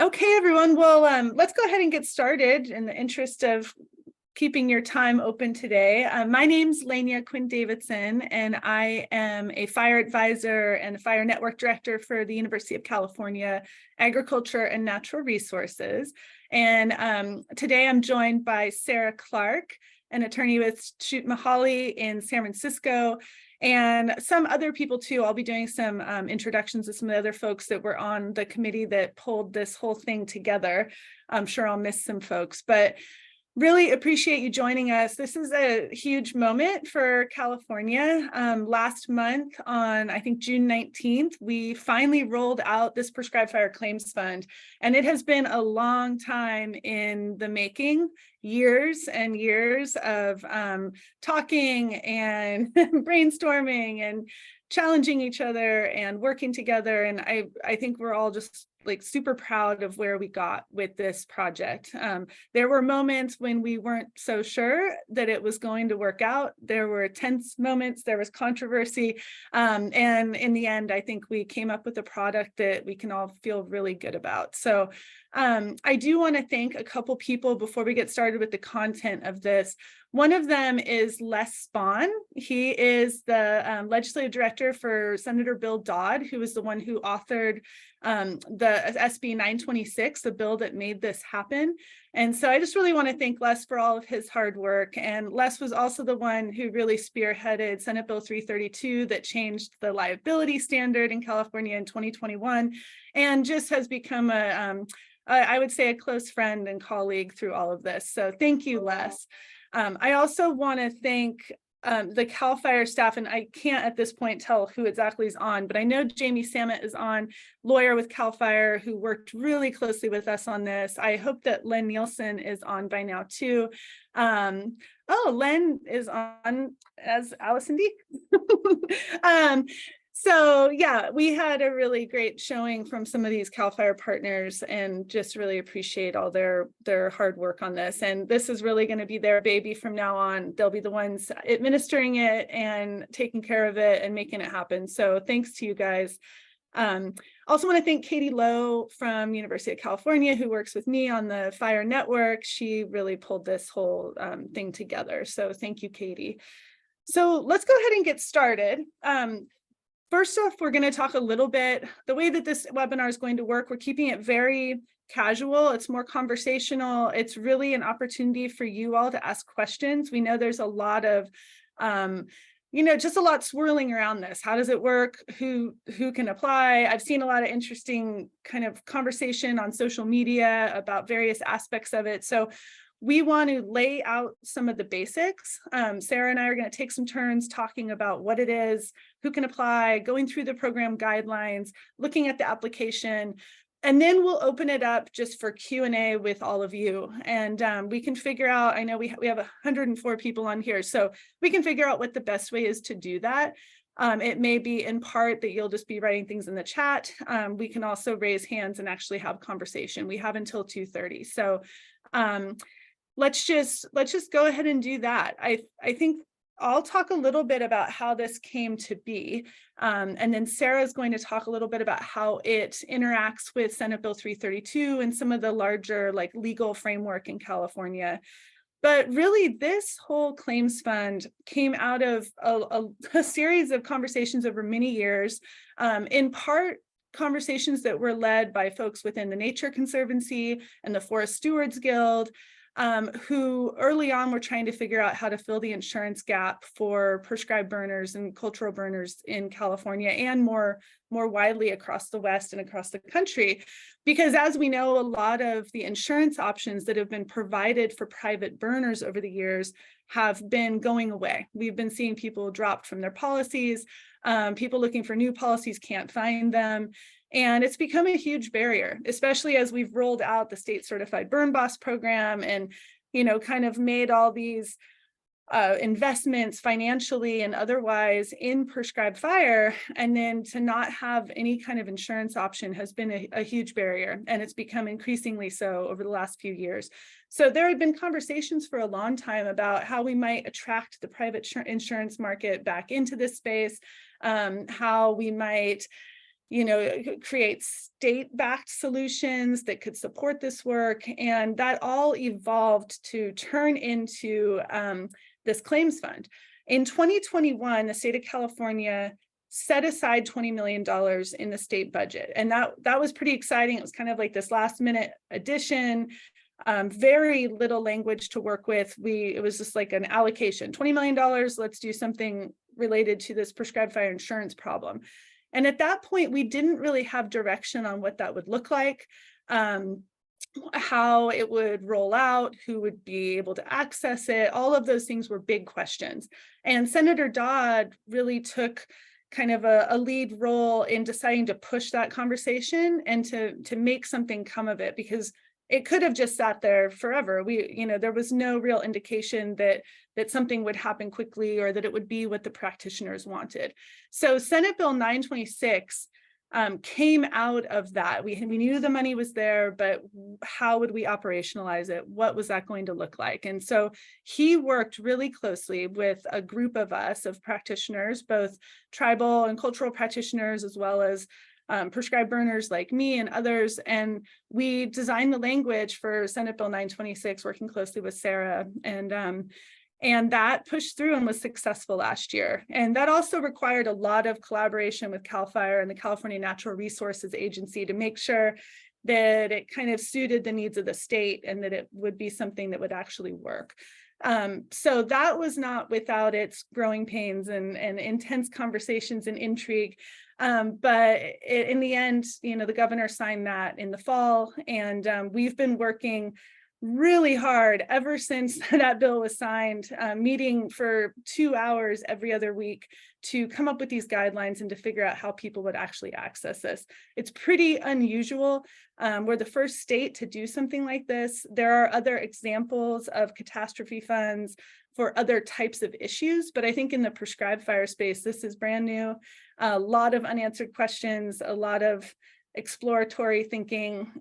Okay, everyone. Well, let's go ahead and get started in the interest of keeping your time open today. My name's Lenya Quinn-Davidson, and I am a fire advisor and a fire network director for the University of California Agriculture and Natural Resources. And today I'm joined by Sara Clark, an attorney with Shute Mihaly in San Francisco, and some other people too. I'll be doing some introductions of some of the other folks that were on the committee that pulled this whole thing together. I'm sure I'll miss some folks, but really appreciate you joining us. This is a huge moment for California. Last month on, I think, June 19th, we finally rolled out this Prescribed Fire Claims Fund. And it has been a long time in the making, years and years of talking and brainstorming and challenging each other and working together. And I think we're all just like super proud of where we got with this project. There were moments when we weren't so sure that it was going to work out. There were tense moments, there was controversy. And in the end, I think we came up with a product that we can all feel really good about. So I do want to thank a couple people before we get started with the content of this. One of them is Les Spahn. He is the legislative director for Senator Bill Dodd, who was the one who authored the SB 926, the bill that made this happen. And so I just really want to thank Les for all of his hard work. And Les was also the one who really spearheaded Senate Bill 332 that changed the liability standard in California in 2021, and just has become I would say, a close friend and colleague through all of this. So thank you, Les. I also want to thank the CAL FIRE staff, and I can't at this point tell who exactly is on, but I know Jamie Samet is on, lawyer with CAL FIRE, who worked really closely with us on this. I hope that Len Nielsen is on by now too. Oh, Len is on as Allison D. So yeah, we had a really great showing from some of these CAL FIRE partners, and just really appreciate all their hard work on this. And this is really going to be their baby from now on. They'll be the ones administering it and taking care of it and making it happen. So thanks to you guys. Also want to thank Katie Lowe from University of California, who works with me on the Fire Network. She really pulled this whole thing together. So thank you, Katie. So let's go ahead and get started. First off, we're going to talk a little bit, the way that this webinar is going to work, we're keeping it very casual. It's more conversational. It's really an opportunity for you all to ask questions. We know there's a lot of, just a lot swirling around this. How does it work? Who can apply? I've seen a lot of interesting kind of conversation on social media about various aspects of it. So we want to lay out some of the basics. Sara and I are going to take some turns talking about what it is, who can apply, going through the program guidelines, looking at the application, and then we'll open it up just for Q&A with all of you. And we can figure out, I know we have 104 people on here, so we can figure out what the best way is to do that. It may be in part that you'll just be writing things in the chat. We can also raise hands and actually have conversation. We have until 2:30. So let's just go ahead and do that. I think I'll talk a little bit about how this came to be, and then Sara is going to talk a little bit about how it interacts with Senate Bill 332 and some of the larger like legal framework in California. But really, this whole claims fund came out of a series of conversations over many years, in part conversations that were led by folks within the Nature Conservancy and the Forest Stewards Guild, who early on were trying to figure out how to fill the insurance gap for prescribed burners and cultural burners in California and more widely across the West and across the country. Because as we know, a lot of the insurance options that have been provided for private burners over the years have been going away. We've been seeing people dropped from their policies. People looking for new policies can't find them. And it's become a huge barrier, especially as we've rolled out the state certified burn boss program and, kind of made all these investments financially and otherwise in prescribed fire. And then to not have any kind of insurance option has been a huge barrier. And it's become increasingly so over the last few years. So there had been conversations for a long time about how we might attract the private insurance market back into this space, how we might create state-backed solutions that could support this work. And that all evolved to turn into this claims fund. In 2021, the state of California set aside $20 million in the state budget. And that was pretty exciting. It was kind of like this last minute addition, very little language to work with. It was just like an allocation, $20 million, let's do something related to this prescribed fire insurance problem. And at that point, we didn't really have direction on what that would look like, how it would roll out, who would be able to access it. All of those things were big questions. And Senator Dodd really took kind of a lead role in deciding to push that conversation and to make something come of it, because it could have just sat there forever. There was no real indication that something would happen quickly or that it would be what the practitioners wanted. So Senate Bill 926 came out of that. We knew the money was there, but how would we operationalize it? What was that going to look like? And so he worked really closely with a group of us, of practitioners, both tribal and cultural practitioners, as well as prescribed burners like me and others. And we designed the language for Senate Bill 926, working closely with Sara. And that pushed through and was successful last year. And that also required a lot of collaboration with CAL FIRE and the California Natural Resources Agency to make sure that it kind of suited the needs of the state and that it would be something that would actually work. So that was not without its growing pains and intense conversations and intrigue. But in the end, the governor signed that in the fall, and we've been working really hard ever since that bill was signed, meeting for 2 hours every other week to come up with these guidelines and to figure out how people would actually access this. It's pretty unusual. We're the first state to do something like this. There are other examples of catastrophe funds for other types of issues, but I think in the prescribed fire space, this is brand new. A lot of unanswered questions, a lot of exploratory thinking,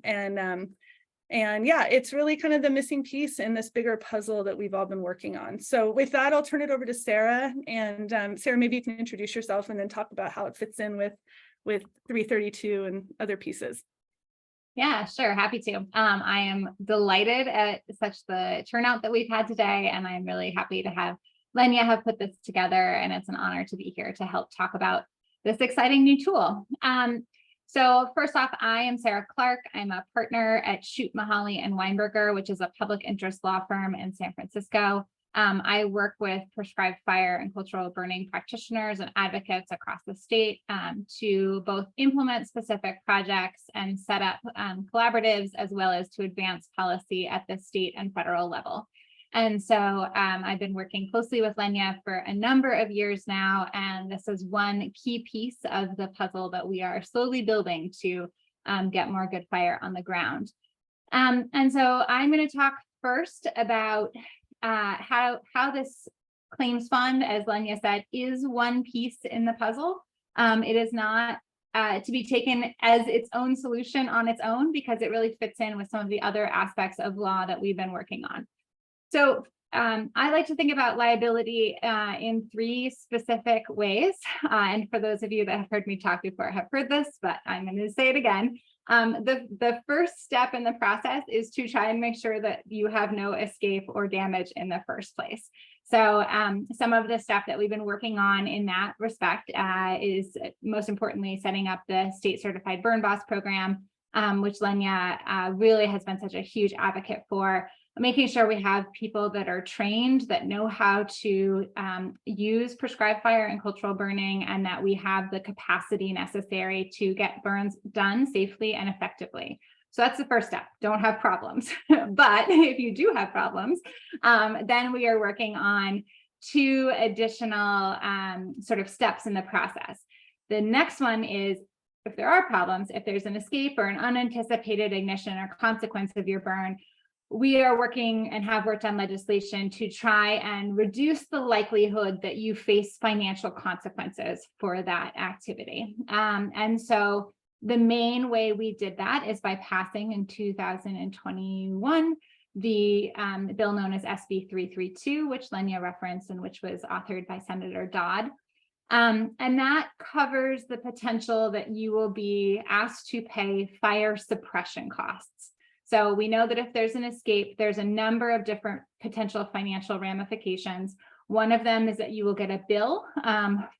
and yeah, it's really kind of the missing piece in this bigger puzzle that we've all been working on. So with that, I'll turn it over to Sara. And Sara, maybe you can introduce yourself and then talk about how it fits in with 332 and other pieces. Yeah, sure. Happy to. I am delighted at such the turnout that we've had today, and I'm really happy to have Lenya have put this together, and it's an honor to be here to help talk about this exciting new tool. So first off, I am Sara Clark. I'm a partner at Shute, Mihaly and Weinberger, which is a public interest law firm in San Francisco. I work with prescribed fire and cultural burning practitioners and advocates across the state to both implement specific projects and set up collaboratives, as well as to advance policy at the state and federal level. And so I've been working closely with Lenya for a number of years now, and this is one key piece of the puzzle that we are slowly building to get more good fire on the ground. And so I'm going to talk first about how this claims fund, as Lenya said, is one piece in the puzzle. It is not to be taken as its own solution on its own, because it really fits in with some of the other aspects of law that we've been working on. So I like to think about liability in 3 specific ways. And for those of you that have heard me talk before, have heard this, but I'm going to say it again. The first step in the process is to try and make sure that you have no escape or damage in the first place. So some of the stuff that we've been working on in that respect is most importantly setting up the state certified burn boss program, which Lenya really has been such a huge advocate for. Making sure we have people that are trained, that know how to use prescribed fire and cultural burning, and that we have the capacity necessary to get burns done safely and effectively. So that's the first step. Don't have problems. But if you do have problems, then we are working on 2 additional sort of steps in the process. The next one is, if there are problems, if there's an escape or an unanticipated ignition or consequence of your burn, we are working and have worked on legislation to try and reduce the likelihood that you face financial consequences for that activity. And so the main way we did that is by passing in 2021 the bill known as SB 332, which Lenya referenced and which was authored by Senator Dodd. And that covers the potential that you will be asked to pay fire suppression costs. So we know that if there's an escape, there's a number of different potential financial ramifications. One of them is that you will get a bill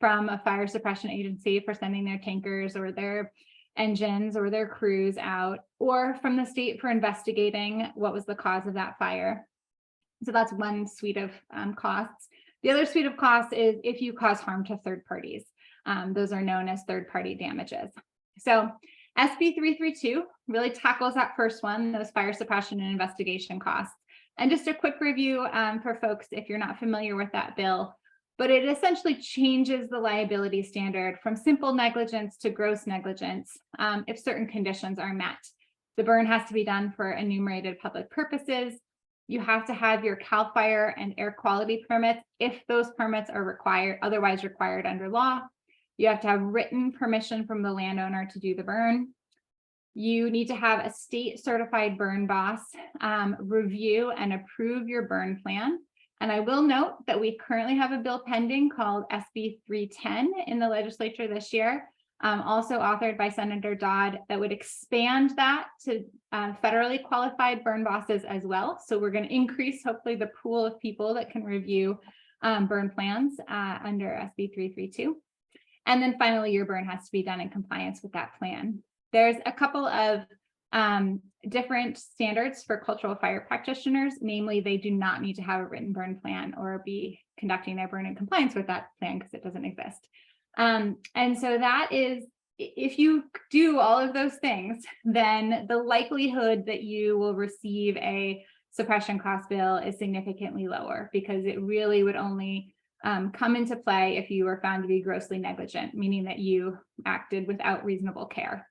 from a fire suppression agency for sending their tankers or their engines or their crews out, or from the state for investigating what was the cause of that fire. So that's one suite of costs. The other suite of costs is if you cause harm to third parties. Those are known as third-party damages. So SB 332 really tackles that first one, those fire suppression and investigation costs. And just a quick review for folks if you're not familiar with that bill, but it essentially changes the liability standard from simple negligence to gross negligence if certain conditions are met. The burn has to be done for enumerated public purposes. You have to have your CAL FIRE and air quality permits if those permits are otherwise required under law. You have to have written permission from the landowner to do the burn. You need to have a state certified burn boss review and approve your burn plan. And I will note that we currently have a bill pending called SB 310 in the legislature this year, also authored by Senator Dodd, that would expand that to federally qualified burn bosses as well. So we're going to increase hopefully the pool of people that can review burn plans under SB 332. And then finally, your burn has to be done in compliance with that plan. There's a couple of different standards for cultural fire practitioners, namely, they do not need to have a written burn plan or be conducting their burn in compliance with that plan because it doesn't exist. And so that is, if you do all of those things, then the likelihood that you will receive a suppression cost bill is significantly lower, because it really would only come into play if you were found to be grossly negligent, meaning that you acted without reasonable care.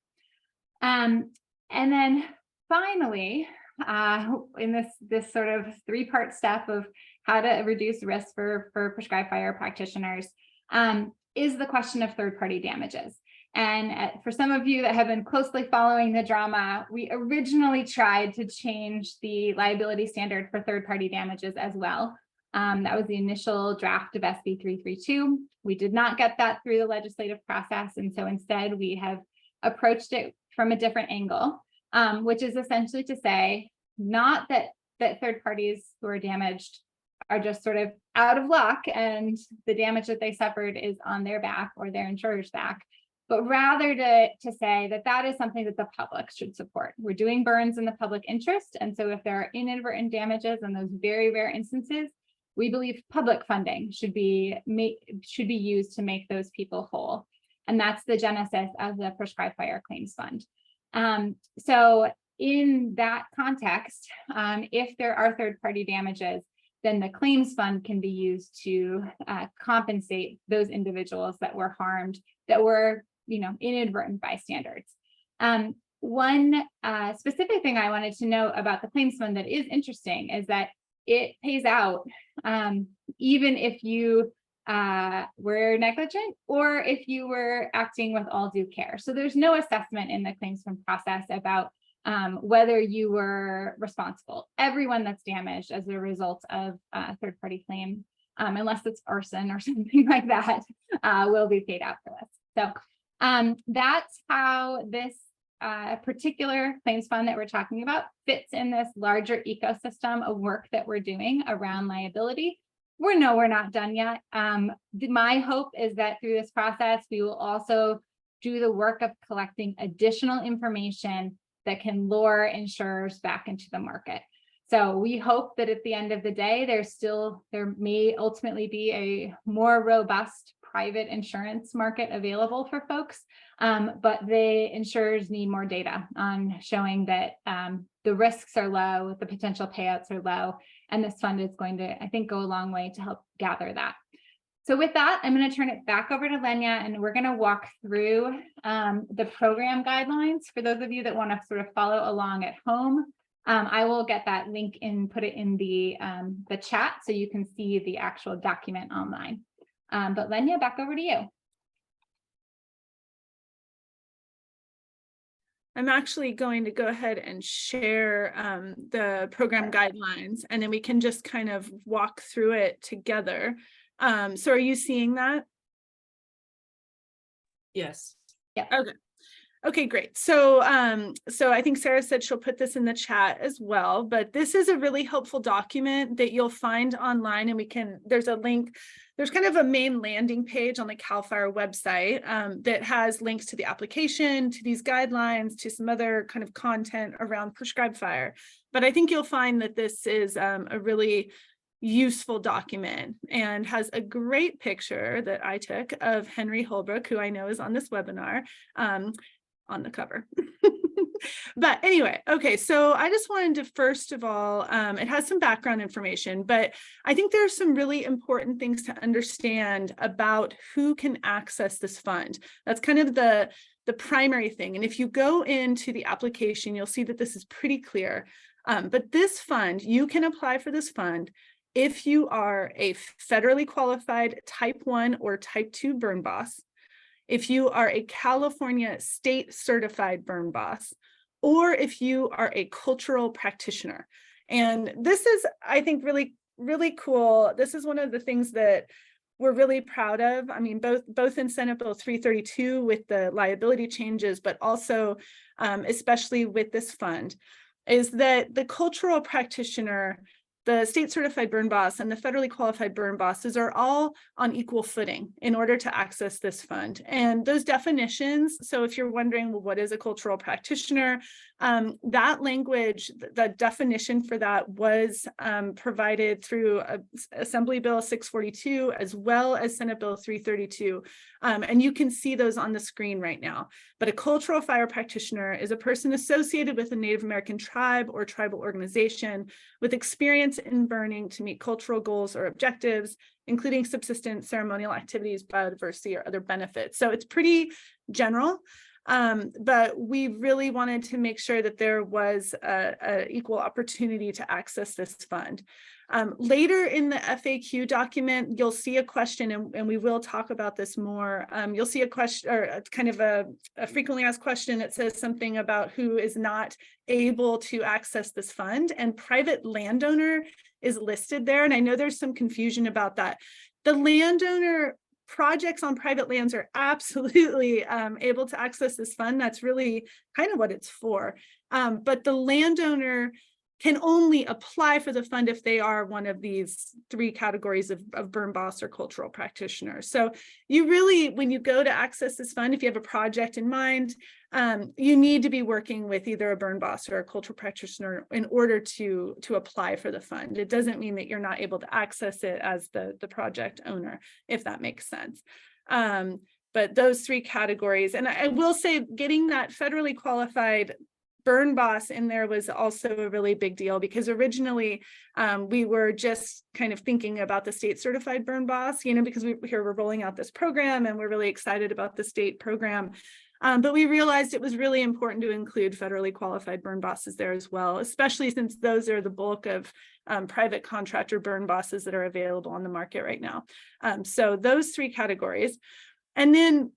And then finally, in this sort of three-part step of how to reduce risk for prescribed fire practitioners, is the question of third-party damages. And for some of you that have been closely following the drama, we originally tried to change the liability standard for third-party damages as well. That was the initial draft of SB 332. We did not get that through the legislative process. And so instead we have approached it from a different angle, which is essentially to say, not that third parties who are damaged are just sort of out of luck and the damage that they suffered is on their back or their insurer's back, but rather to say that is something that the public should support. We're doing burns in the public interest. And so if there are inadvertent damages in those very rare instances, we believe public funding should be used to make those people whole. And that's the genesis of the Prescribed Fire Claims Fund. So in that context, if there are third-party damages, then the claims fund can be used to compensate those individuals that were harmed, that were, inadvertent bystanders. One specific thing I wanted to note about the claims fund that is interesting is that it pays out even if you were negligent or if you were acting with all due care. So there's no assessment in the claims fund process about whether you were responsible. Everyone that's damaged as a result of a third-party claim, unless it's arson or something like that, will be paid out for this. So that's how this particular claims fund that we're talking about fits in this larger ecosystem of work that we're doing around liability. We're not done yet. My hope is that through this process, we will also do the work of collecting additional information that can lure insurers back into the market. So we hope that at the end of the day, there may ultimately be a more robust private insurance market available for folks, but the insurers need more data on showing that the risks are low, the potential payouts are low, and this fund is going to, I think, go a long way to help gather that. So with that, I'm going to turn it back over to Lenya, and we're going to walk through the program guidelines for those of you that want to sort of follow along at home. I will get that link and put it in the chat so you can see the actual document online. But Lenya, back over to you. I'm actually going to go ahead and share the program guidelines, and then we can just kind of walk through it together. So are you seeing that? Yes. Okay. Okay, great. So, so I think Sarah said she'll put this in the chat as well, but this is a really helpful document that you'll find online, and there's a link, there's kind of a main landing page on the CAL FIRE website that has links to the application, to these guidelines, to some other kind of content around prescribed fire. But I think you'll find that this is a really useful document and has a great picture that I took of Henry Holbrook, who I know is on this webinar. On the cover. But anyway, okay, so I just wanted to, first of all, it has some background information, but I think there's some really important things to understand about who can access this fund. That's kind of the primary thing. And if you go into the application, you'll see that this is pretty clear. But this fund, you can apply for this fund if you are a federally qualified type 1 or type 2 burn boss, if you are a California state certified burn boss, or if you are a cultural practitioner. And this is, I think, really, really cool. This is one of the things that we're really proud of. I mean, both in Senate Bill 332 with the liability changes, but also especially with this fund, is that the cultural practitioner, the state certified burn boss, and the federally qualified burn bosses are all on equal footing in order to access this fund. And those definitions, so if you're wondering, well, what is a cultural practitioner? That language, the definition for that was provided through Assembly Bill 642 as well as Senate Bill 332. And you can see those on the screen right now. But a cultural fire practitioner is a person associated with a Native American tribe or tribal organization with experience in burning to meet cultural goals or objectives, including subsistence, ceremonial activities, biodiversity, or other benefits. So it's pretty general, but we really wanted to make sure that there was a equal opportunity to access this fund. Later in the FAQ document, you'll see a question, and we will talk about this more. You'll see a question, or kind of a frequently asked question that says something about who is not able to access this fund, and private landowner is listed there. And I know there's some confusion about that. The landowner projects on private lands are absolutely able to access this fund. That's really kind of what it's for. But the landowner can only apply for the fund if they are one of these three categories of burn boss or cultural practitioners. So you really, when you go to access this fund, if you have a project in mind, you need to be working with either a burn boss or a cultural practitioner in order to apply for the fund. It doesn't mean that you're not able to access it as the project owner, if that makes sense. But those three categories, and I will say getting that federally qualified burn boss in there was also a really big deal, because originally we were just kind of thinking about the state certified burn boss, because we're rolling out this program and we're really excited about the state program. But we realized it was really important to include federally qualified burn bosses there as well, especially since those are the bulk of private contractor burn bosses that are available on the market right now. So those three categories. And then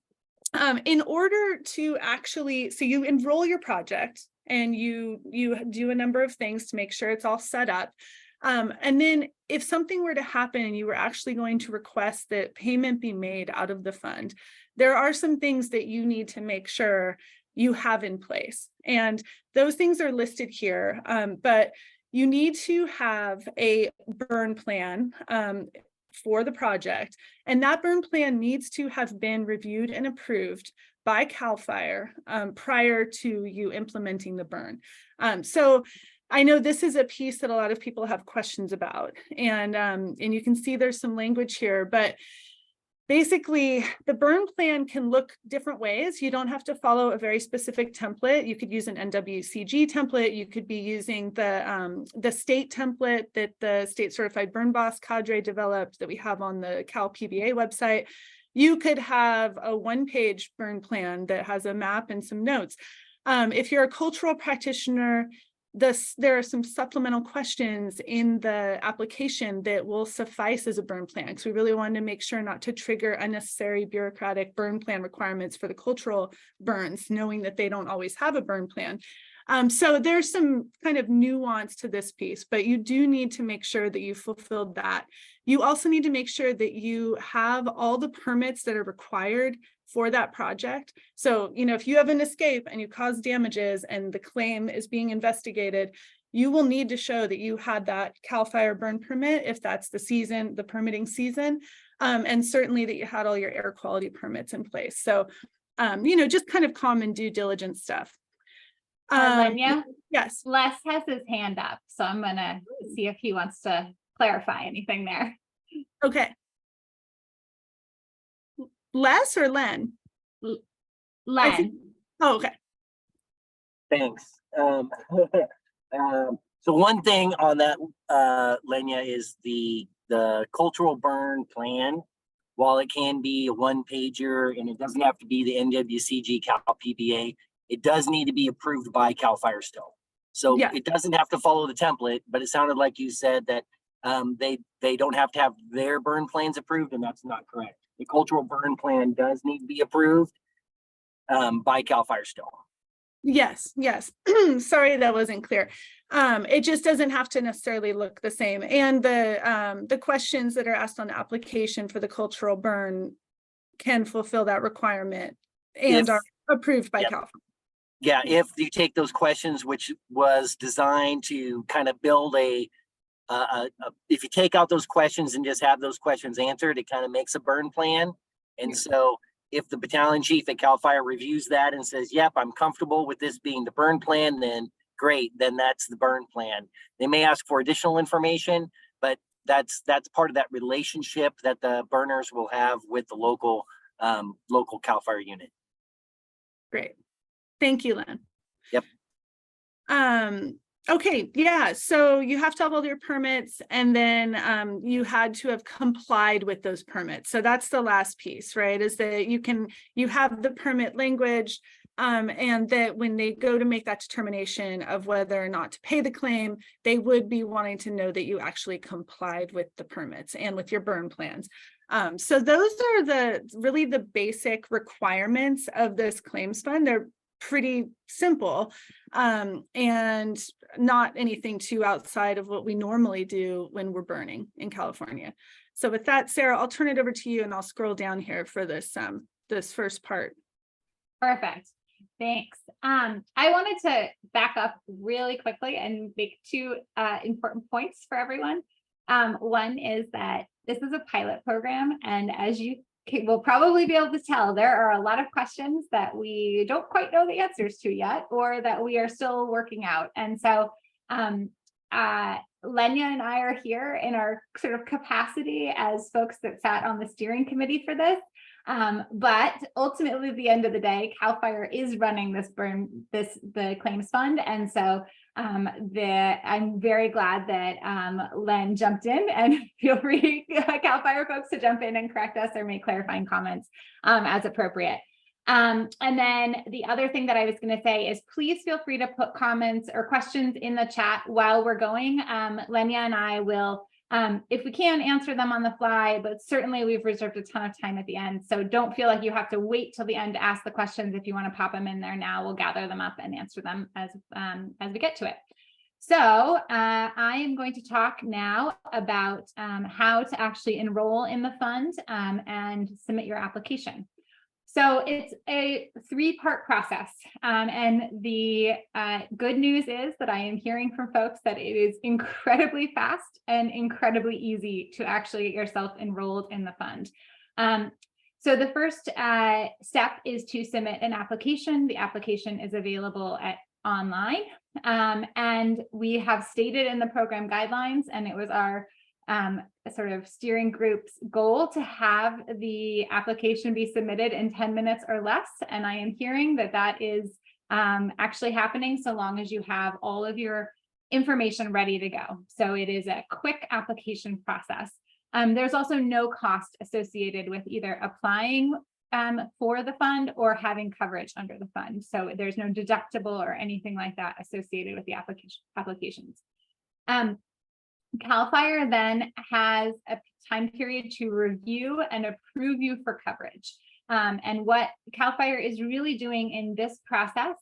in order to actually, so you enroll your project, and you do a number of things to make sure it's all set up. And then if something were to happen and you were actually going to request that payment be made out of the fund, there are some things that you need to make sure you have in place. And those things are listed here, but you need to have a burn plan for the project. And that burn plan needs to have been reviewed and approved by CAL FIRE prior to you implementing the burn. So I know this is a piece that a lot of people have questions about, and you can see there's some language here, but basically the burn plan can look different ways. You don't have to follow a very specific template. You could use an NWCG template. You could be using the state template that the state certified burn boss cadre developed that we have on the Cal PBA website. You could have a one-page burn plan that has a map and some notes. If you're a cultural practitioner, there are some supplemental questions in the application that will suffice as a burn plan, because we really wanted to make sure not to trigger unnecessary bureaucratic burn plan requirements for the cultural burns, knowing that they don't always have a burn plan. So there's some kind of nuance to this piece, but you do need to make sure that you fulfilled that. You also need to make sure that you have all the permits that are required for that project. So, if you have an escape and you cause damages and the claim is being investigated, you will need to show that you had that CAL FIRE burn permit if that's the permitting season, and certainly that you had all your air quality permits in place. So, just kind of common due diligence stuff. Lenya, Yes. Les has his hand up, so I'm gonna see if he wants to clarify anything there. Okay. Les or Len? Len. Oh, okay. Thanks. So one thing on that, Lenya, is the cultural burn plan. While it can be a one-pager and it doesn't have to be the NWCG Cal PBA, it does need to be approved by Cal Fire still. So Yeah. It doesn't have to follow the template, but it sounded like you said that they don't have to have their burn plans approved, and that's not correct. The cultural burn plan does need to be approved by Cal Fire still. Yes. Sorry, that wasn't clear. It just doesn't have to necessarily look the same. And the questions that are asked on the application for the cultural burn can fulfill that requirement and are approved by Cal. Yeah, if you take those questions, which was designed to kind of build if you take out those questions and just have those questions answered, it kind of makes a burn plan. And so if the battalion chief at CAL FIRE reviews that and says, yep, I'm comfortable with this being the burn plan, then great, then that's the burn plan. They may ask for additional information, but that's part of that relationship that the burners will have with the local CAL FIRE unit. Great. Thank you, Len. Yep. Okay, yeah, so you have to have all your permits, and then you had to have complied with those permits. So that's the last piece, right? Is that you have the permit language, and that when they go to make that determination of whether or not to pay the claim, they would be wanting to know that you actually complied with the permits and with your burn plans. So those are really the basic requirements of this claims fund. They're pretty simple, and not anything too outside of what we normally do when we're burning in California. So with that, Sarah, I'll turn it over to you, and I'll scroll down here for this first part. Perfect. Thanks. I wanted to back up really quickly and make two important points for everyone. One is that this is a pilot program, and as you will probably be able to tell, there are a lot of questions that we don't quite know the answers to yet, or that we are still working out. And so Lenya and I are here in our sort of capacity as folks that sat on the steering committee for this. But ultimately, at the end of the day, CAL FIRE is running the claims fund. And so I'm very glad that Len jumped in, and feel free, CAL FIRE folks, to jump in and correct us or make clarifying comments as appropriate. And then the other thing that I was going to say is, please feel free to put comments or questions in the chat while we're going. Lenya and I will, if we can, answer them on the fly, but certainly we've reserved a ton of time at the end. So don't feel like you have to wait till the end to ask the questions. If you want to pop them in there now, we'll gather them up and answer them as we get to it. So I am going to talk now about how to actually enroll in the fund and submit your application. So it's a 3-part process. And the good news is that I am hearing from folks that it is incredibly fast and incredibly easy to actually get yourself enrolled in the fund. So the first step is to submit an application. The application is available online. And we have stated in the program guidelines, and it was our sort of steering group's goal to have the application be submitted in 10 minutes or less. And I am hearing that that is actually happening, so long as you have all of your information ready to go. So it is a quick application process. There's also no cost associated with either applying for the fund or having coverage under the fund. So there's no deductible or anything like that associated with the applications. CAL FIRE then has a time period to review and approve you for coverage. And what CAL FIRE is really doing in this process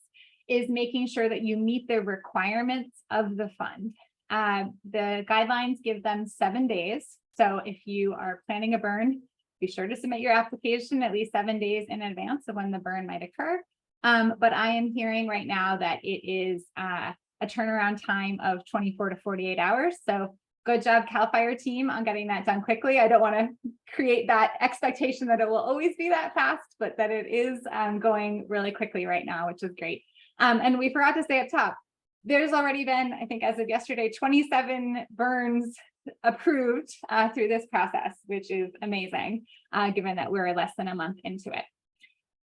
is making sure that you meet the requirements of the fund. The guidelines give them 7 days. So if you are planning a burn be sure to submit your application at least 7 days in advance of when the burn might occur. But I am hearing right now that it is a turnaround time of 24 to 48 hours. So good job, CAL FIRE team, on getting that done quickly. I don't want to create that expectation that it will always be that fast, but that it is going really quickly right now, which is great. And we forgot to say up top, there's already been, I think as of yesterday, 27 burns approved through this process, which is amazing, given that we're less than a month into it.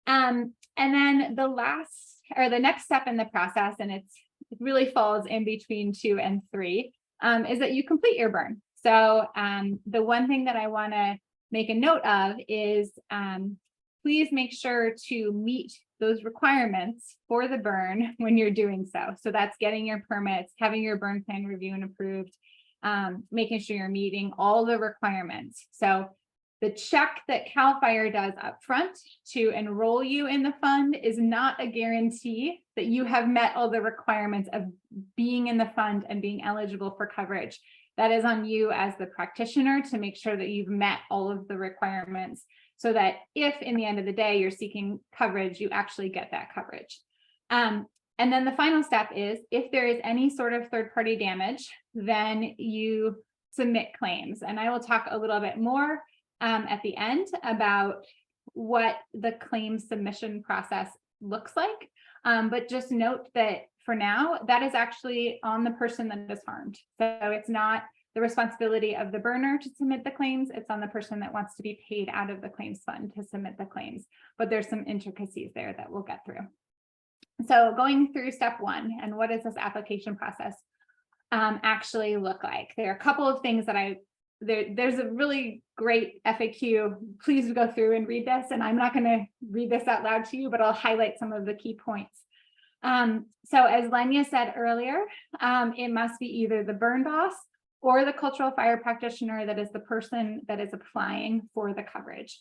And then the next step in the process, and it really falls in between 2 and 3, is that you complete your burn. So the one thing that I want to make a note of is please make sure to meet those requirements for the burn when you're doing so. So that's getting your permits, having your burn plan reviewed and approved, making sure you're meeting all the requirements. So the check that CAL FIRE does up front to enroll you in the fund is not a guarantee that you have met all the requirements of being in the fund and being eligible for coverage. That is on you as the practitioner to make sure that you've met all of the requirements, so that if in the end of the day you're seeking coverage, you actually get that coverage. And then the final step is, if there is any sort of third-party damage, then you submit claims. And I will talk a little bit more at the end about what the claim submission process looks like. But just note that for now, that is actually on the person that is harmed. So it's not the responsibility of the burner to submit the claims. It's on the person that wants to be paid out of the claims fund to submit the claims. But there's some intricacies there that we'll get through. So going through step 1, and what does this application process actually look like? There are a couple of things that there's a really great FAQ. Please go through and read this. And I'm not going to read this out loud to you, but I'll highlight some of the key points. So as Lenya said earlier, it must be either the burn boss or the cultural fire practitioner that is the person that is applying for the coverage.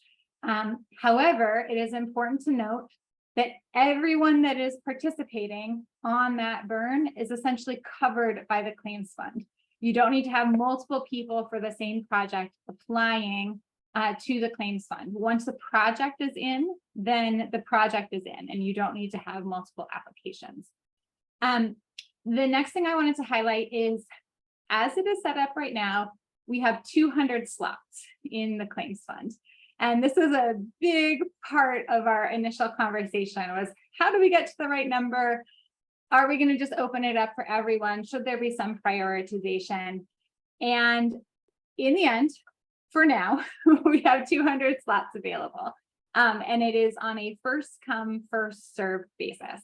However, it is important to note that everyone that is participating on that burn is essentially covered by the claims fund. You don't need to have multiple people for the same project applying to the claims fund. Once the project is in, then the project is in, and you don't need to have multiple applications. The next thing I wanted to highlight is, as it is set up right now, we have 200 slots in the claims fund. And this is a big part of our initial conversation, was how do we get to the right number? Are we going to just open it up for everyone? Should there be some prioritization? And in the end, for now, we have 200 slots available. And it is on a first come, first served basis.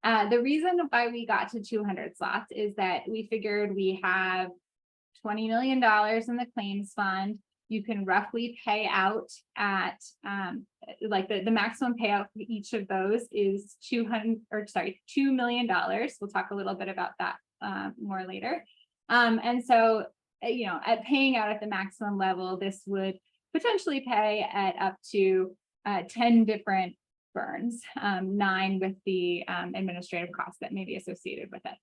The reason why we got to 200 slots is that we figured we have $20 million in the claims fund. You can roughly pay out at like the maximum payout for each of those is $2 million. We'll talk a little bit about that more later. And so, at paying out at the maximum level, this would potentially pay at up to 10 different burns, 9 with the administrative costs that may be associated with it.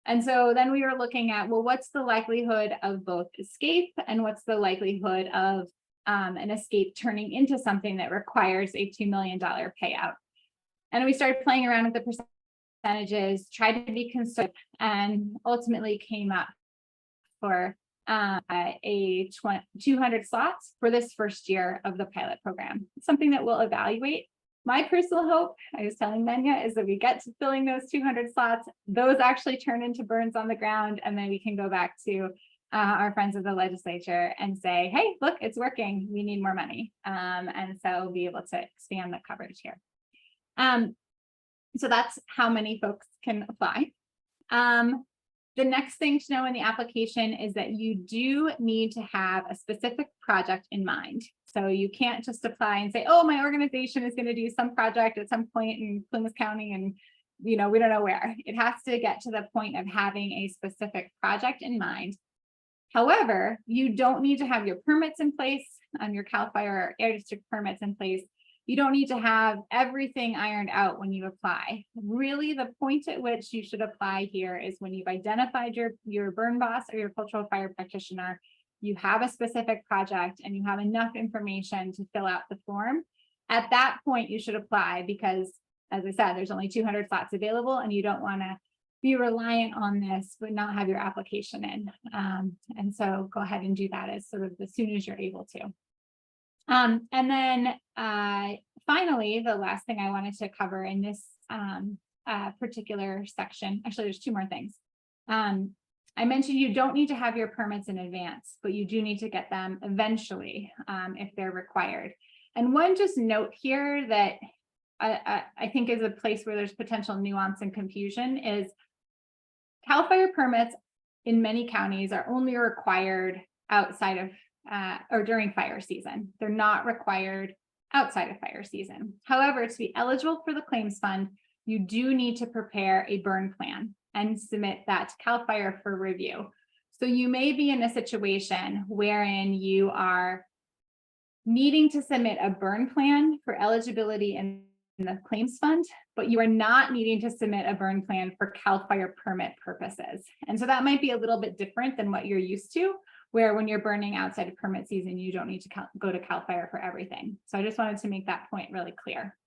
And so then we were looking at, well, what's the likelihood of both escape, and what's the likelihood of an escape turning into something that requires a $2 million payout? And we started playing around with the percentages, tried to be conservative, and ultimately came up for 200 slots for this first year of the pilot program. It's something that we'll evaluate. My personal hope, I was telling Lenya, is that we get to filling those 200 slots, those actually turn into burns on the ground, and then we can go back to our friends of the legislature and say, hey, look, it's working, we need more money. And so be able to expand the coverage here. So that's how many folks can apply. The next thing to know in the application is that you do need to have a specific project in mind. So you can't just apply and say, oh, my organization is going to do some project at some point in Plymouth County and, we don't know where. It has to get to the point of having a specific project in mind. However, you don't need to have your permits in place, your CAL FIRE or Air District permits in place. You don't need to have everything ironed out when you apply. Really, the point at which you should apply here is when you've identified your burn boss or your cultural fire practitioner, you have a specific project and you have enough information to fill out the form, at that point you should apply, because as I said, there's only 200 slots available and you don't want to be reliant on this but not have your application in. And so go ahead and do that as sort of as soon as you're able to. And then finally, the last thing I wanted to cover in this particular section, actually there's two more things. I mentioned you don't need to have your permits in advance, but you do need to get them eventually if they're required. And one just note here that I think is a place where there's potential nuance and confusion is CAL FIRE permits in many counties are only required outside of or during fire season. They're not required outside of fire season. However, to be eligible for the claims fund, you do need to prepare a burn plan and submit that to CAL FIRE for review. So you may be in a situation wherein you are needing to submit a burn plan for eligibility in the claims fund, but you are not needing to submit a burn plan for CAL FIRE permit purposes. And so that might be a little bit different than what you're used to, where when you're burning outside of permit season, you don't need to go to CAL FIRE for everything. So I just wanted to make that point really clear.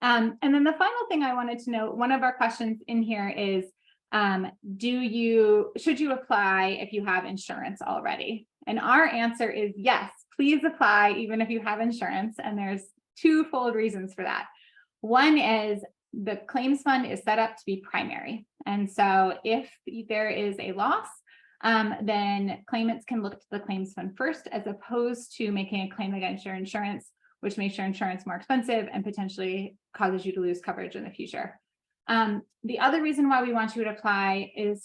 And then the final thing I wanted to note, one of our questions in here is, should you apply if you have insurance already? And our answer is yes, please apply even if you have insurance. And there's twofold reasons for that. One is the claims fund is set up to be primary. And so if there is a loss, then claimants can look to the claims fund first, as opposed to making a claim against your insurance, which makes your insurance more expensive and potentially causes you to lose coverage in the future. The other reason why we want you to apply is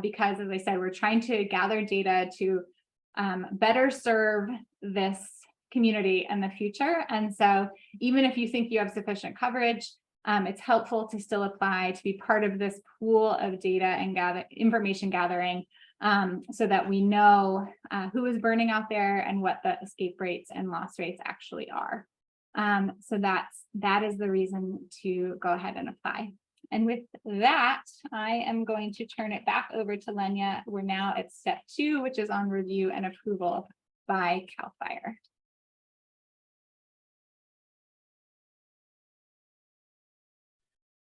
because, as I said, we're trying to gather data to better serve this community in the future. And so even if you think you have sufficient coverage, it's helpful to still apply to be part of this pool of data and information gathering, so that we know who is burning out there and what the escape rates and loss rates actually are. So that is the reason to go ahead and apply. And with that, I am going to turn it back over to Lenya. We're now at step 2, which is on review and approval by CAL FIRE.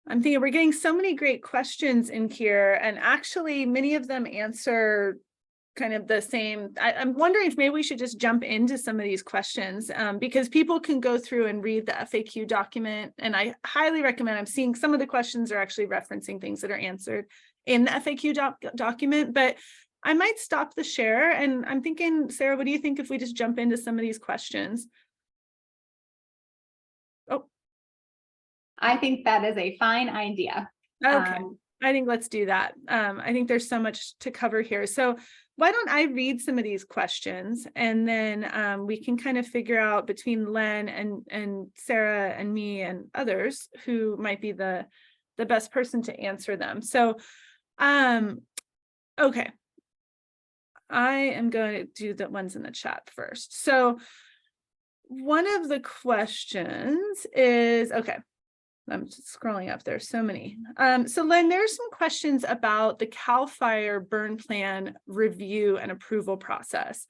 I'm thinking we're getting so many great questions in here, and actually many of them answer kind of the same. I'm wondering if maybe we should just jump into some of these questions, because people can go through and read the FAQ document, and I highly recommend. I'm seeing some of the questions are actually referencing things that are answered in the FAQ document, but I might stop the share. And I'm thinking, Sarah, what do you think if we just jump into some of these questions? Oh, I think that is a fine idea. Okay, I think let's do that. I think there's so much to cover here. So why don't I read some of these questions, and then we can kind of figure out between Len and Sarah and me and others who might be the best person to answer them. So, okay. I am going to do the ones in the chat first. So one of the questions is, okay, I'm just scrolling up, there's so many. So Len, there's some questions about the CAL FIRE burn plan review and approval process.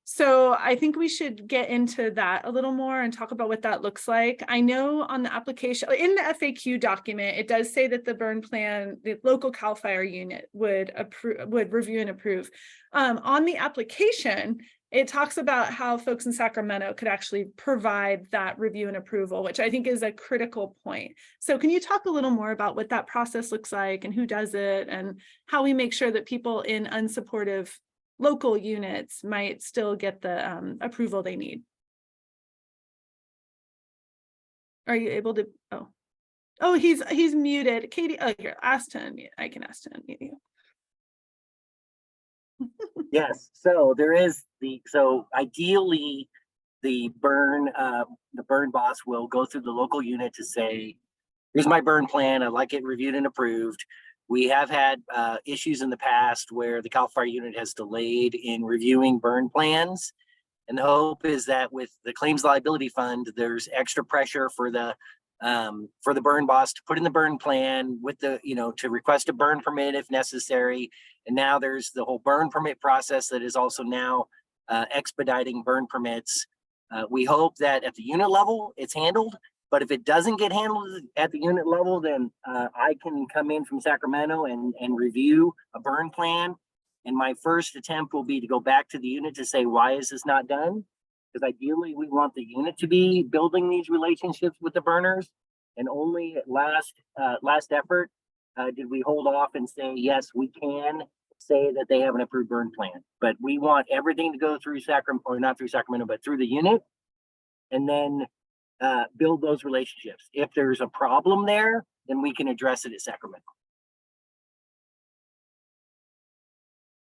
So I think we should get into that a little more and talk about what that looks like. I know on the application, in the FAQ document, it does say that the burn plan, the local CAL FIRE unit would review and approve. On the application, it talks about how folks in Sacramento could actually provide that review and approval, which I think is a critical point. So can you talk a little more about what that process looks like and who does it, and how we make sure that people in unsupportive local units might still get the approval they need? Are you able to? Oh, he's muted. Katie, oh, here, ask to unmute. I can ask to unmute you. Yes, so there is so ideally the burn boss will go through the local unit to say, here's my burn plan, I'd like it reviewed and approved. We have had issues in the past where the CAL FIRE unit has delayed in reviewing burn plans. And the hope is that with the claims liability fund, there's extra pressure for the for the burn boss to put in the burn plan with the, to request a burn permit if necessary. And now there's the whole burn permit process that is also now expediting burn permits. We hope that at the unit level it's handled, but if it doesn't get handled at the unit level, then I can come in from Sacramento and review a burn plan. And my first attempt will be to go back to the unit to say, why is this not done? Because ideally we want the unit to be building these relationships with the burners. And only at last effort did we hold off and say, yes, we can say that they have an approved burn plan. But we want everything to go through Sacramento, or not through Sacramento, but through the unit, and then build those relationships. If there's a problem there, then we can address it at Sacramento.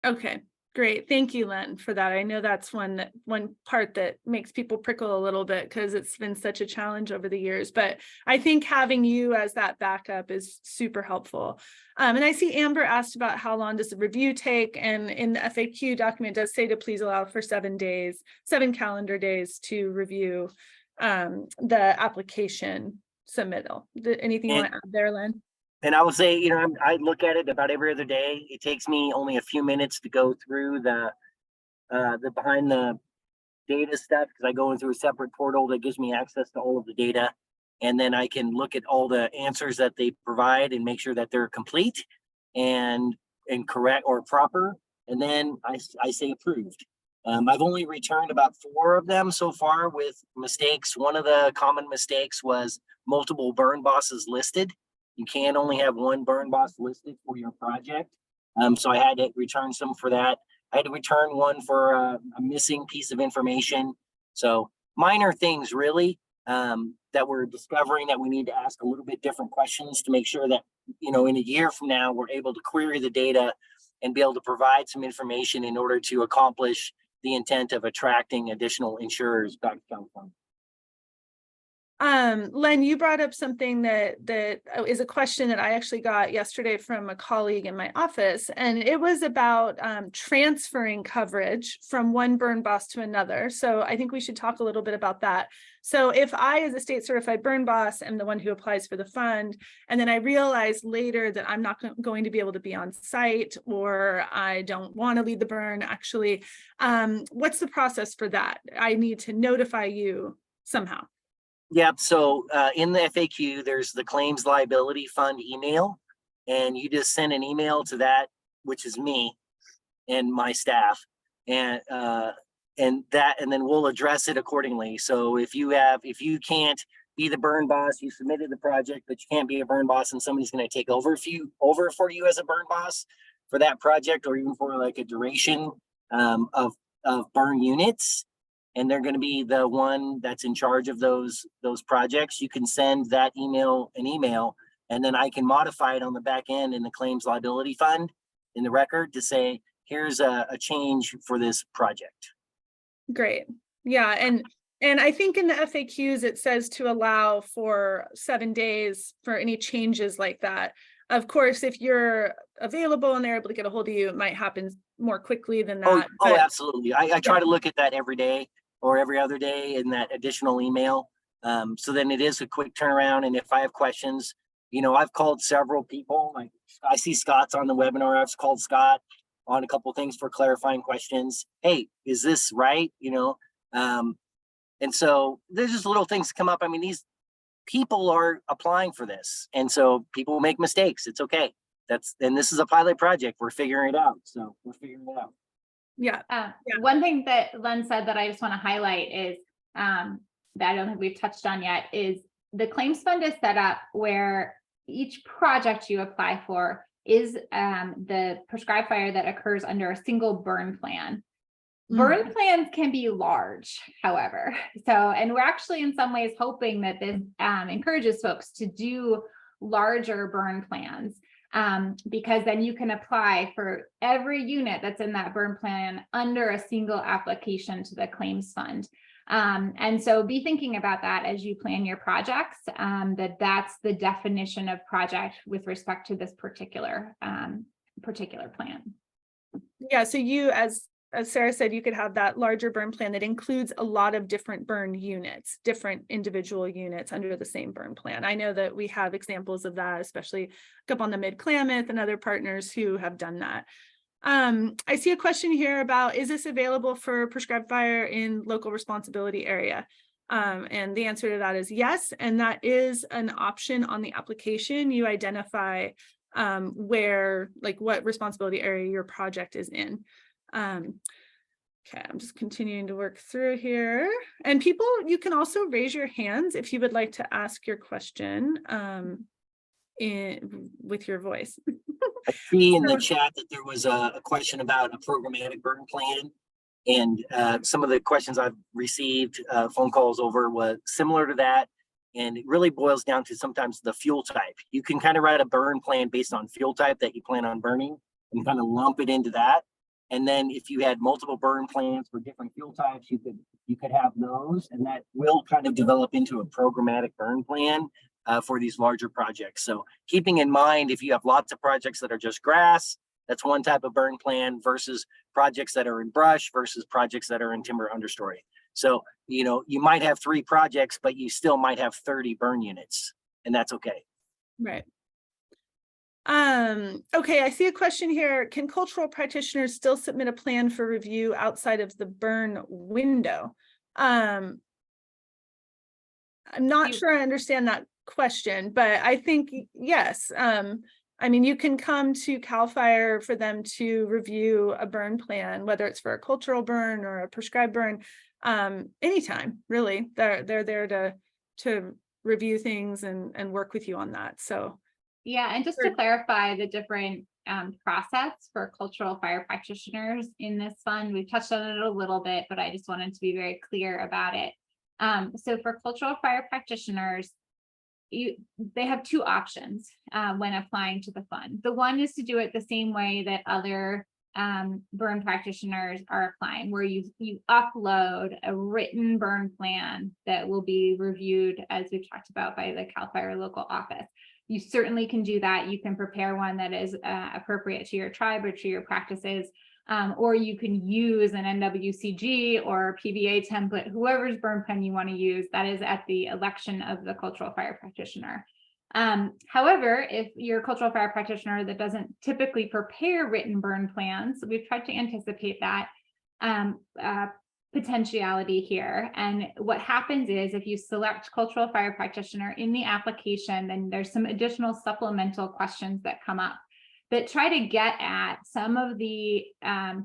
Okay, great. Thank you, Len, for that. I know that's one part that makes people prickle a little bit because it's been such a challenge over the years. But I think having you as that backup is super helpful. And I see Amber asked about how long does the review take, and in the FAQ document does say to please allow for 7 calendar days to review the application submittal. Anything you want to add there, Len? And I will say, I look at it about every other day. It takes me only a few minutes to go through the behind the data stuff, because I go into a separate portal that gives me access to all of the data. And then I can look at all the answers that they provide and make sure that they're complete and correct or proper. And then I say approved. I've only returned about 4 of them so far with mistakes. One of the common mistakes was multiple burn bosses listed. You can only have one burn boss listed for your project. So I had to return some for that. I had to return one for a missing piece of information. So minor things really that we're discovering that we need to ask a little bit different questions to make sure that, in a year from now, we're able to query the data and be able to provide some information in order to accomplish the intent of attracting additional insurers back to California. Len, you brought up something that is a question that I actually got yesterday from a colleague in my office, and it was about transferring coverage from one burn boss to another. So I think we should talk a little bit about that. So if I, as a state certified burn boss, am the one who applies for the fund, and then I realize later that I'm not going to be able to be on site, or I don't want to lead the burn, actually, what's the process for that? I need to notify you somehow. Yeah, so in the FAQ, there's the claims liability fund email, and you just send an email to that, which is me and my staff, and then we'll address it accordingly. So if you can't be the burn boss, you submitted the project, but you can't be a burn boss, and somebody's going to take over for you as a burn boss for that project, or even for like a duration of burn units, and they're going to be the one that's in charge of those projects, you can send that email, and then I can modify it on the back end in the claims liability fund in the record to say, here's a change for this project. Great. Yeah. And I think in the FAQs, it says to allow for 7 days for any changes like that. Of course, if you're available and they're able to get a hold of you, it might happen more quickly than that. Oh, absolutely. I try to look at that every day or every other day in that additional email. So then it is a quick turnaround. And if I have questions, I've called several people. Like I see Scott's on the webinar. I've called Scott on a couple of things for clarifying questions. Hey, is this right? And so there's just little things come up. I mean, these people are applying for this. And so people make mistakes. It's okay. And this is a pilot project. We're figuring it out. So we're figuring it out. Yeah. One thing that Len said that I just want to highlight is that I don't think we've touched on yet is the claims fund is set up where each project you apply for is the prescribed fire that occurs under a single burn plan. Burn plans can be large, however. And we're actually in some ways hoping that this encourages folks to do larger burn plans. Because then you can apply for every unit that's in that burn plan under a single application to the claims fund. And so be thinking about that as you plan your projects, that's the definition of project with respect to this particular plan. Yeah, so you as as Sarah said, you could have that larger burn plan that includes a lot of different burn units, different individual units under the same burn plan. I know that we have examples of that, especially up on the Mid-Klamath and other partners who have done that. I see a question here about, is this available for prescribed fire in local responsibility area? And the answer to that is yes. And that is an option on the application. You identify where, like what responsibility area your project is in. Okay, I'm just continuing to work through here. And people, you can also raise your hands if you would like to ask your question with your voice. I see in the chat that there was a question about a programmatic burn plan. And some of the questions I've received phone calls over was similar to that. And it really boils down to sometimes the fuel type. You can kind of write a burn plan based on fuel type that you plan on burning and kind of lump it into that. And then if you had multiple burn plans for different fuel types, you could have those, and that will kind of develop into a programmatic burn plan for these larger projects. So keeping in mind, if you have lots of projects that are just grass, that's one type of burn plan versus projects that are in brush versus projects that are in timber understory. So, you know, you might have 3 projects, but you still might have 30 burn units, and that's okay. Right. Okay, I see a question here. Can cultural practitioners still submit a plan for review outside of the burn window? I'm not sure I understand that question, but I think yes. I mean, you can come to CAL FIRE for them to review a burn plan, whether it's for a cultural burn or a prescribed burn, anytime, really. They're there to review things and work with you on that. So yeah, and just to clarify the different process for cultural fire practitioners in this fund, we've touched on it a little bit, but I just wanted to be very clear about it. So for cultural fire practitioners, they have 2 options when applying to the fund. The one is to do it the same way that other burn practitioners are applying, where you upload a written burn plan that will be reviewed, as we've talked about, by the CAL FIRE local office. You certainly can do that. You can prepare one that is appropriate to your tribe or to your practices, or you can use an NWCG or PBA template, whoever's burn plan you want to use. That is at the election of the cultural fire practitioner. However, if you're a cultural fire practitioner that doesn't typically prepare written burn plans, we've tried to anticipate that potentiality here. And what happens is, if you select cultural fire practitioner in the application, then there's some additional supplemental questions that come up that try to get at some of the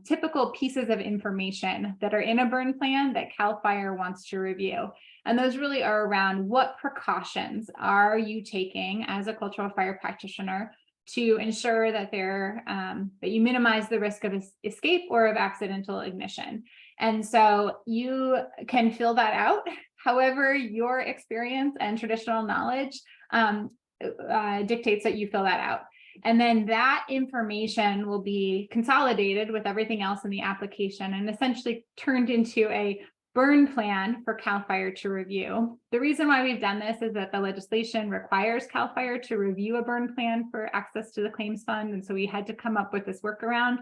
typical pieces of information that are in a burn plan that CAL FIRE wants to review. And those really are around, what precautions are you taking as a cultural fire practitioner to ensure that that you minimize the risk of escape or of accidental ignition. And so you can fill that out however your experience and traditional knowledge dictates that you fill that out. And then that information will be consolidated with everything else in the application and essentially turned into a burn plan for CAL FIRE to review. The reason why we've done this is that the legislation requires CAL FIRE to review a burn plan for access to the claims fund. And so we had to come up with this workaround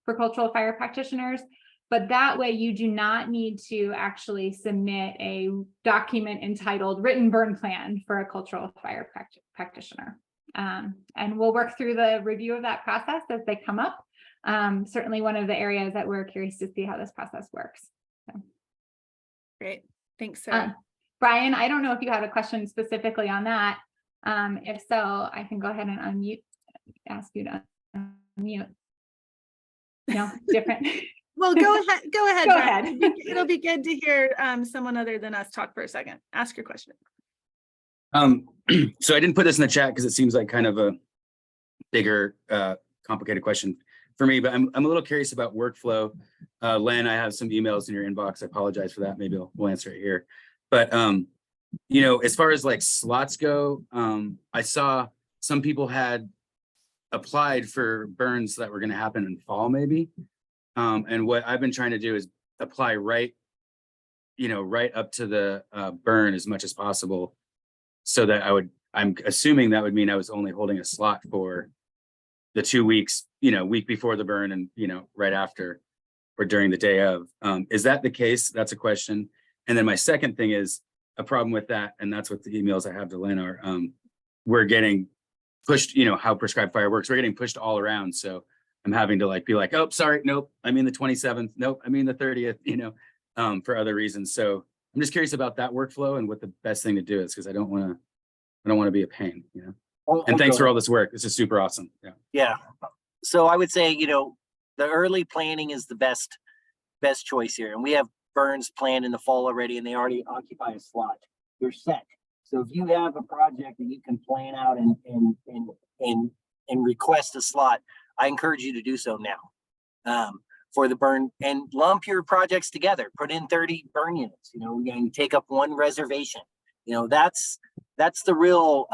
for cultural fire practitioners. But that way you do not need to actually submit a document entitled written burn plan for a cultural fire practitioner. And we'll work through the review of that process as they come up. Certainly one of the areas that we're curious to see how this process works. So. Great, thanks, Sarah. Brian, I don't know if you have a question specifically on that. If so, I can go ahead and ask you to unmute. No, different. Well, go ahead. Go ahead. Go ahead. It'll be good to hear someone other than us talk for a second. Ask your question. So I didn't put this in the chat because it seems like kind of a bigger, complicated question for me, but I'm a little curious about workflow. Len, I have some emails in your inbox. I apologize for that. Maybe we'll answer it here. But, you know, as far as like slots go, I saw some people had applied for burns that were going to happen in fall, maybe. And what I've been trying to do is apply right up to the burn as much as possible, so that I'm assuming that would mean I was only holding a slot for the 2 weeks, week before the burn and, right after. or during the day of. Is that the case? That's a question. And then my second thing is a problem with that, and that's what the emails I have to Lynn are, we're getting pushed, how prescribed fire works, we're getting pushed all around. So I'm having to be like, oh, sorry, nope, I mean the 27th, nope, I mean the 30th, for other reasons. So I'm just curious about that workflow and what the best thing to do is, because I don't want to be a pain, And thanks for all this work. This is super awesome. Yeah. Yeah. So I would say, the early planning is the best choice here. And we have burns planned in the fall already, and they already occupy a slot. You're set. So if you have a project that you can plan out and request a slot, I encourage you to do so now. For the burn, and lump your projects together, put in 30 burn units, and take up one reservation. That's the real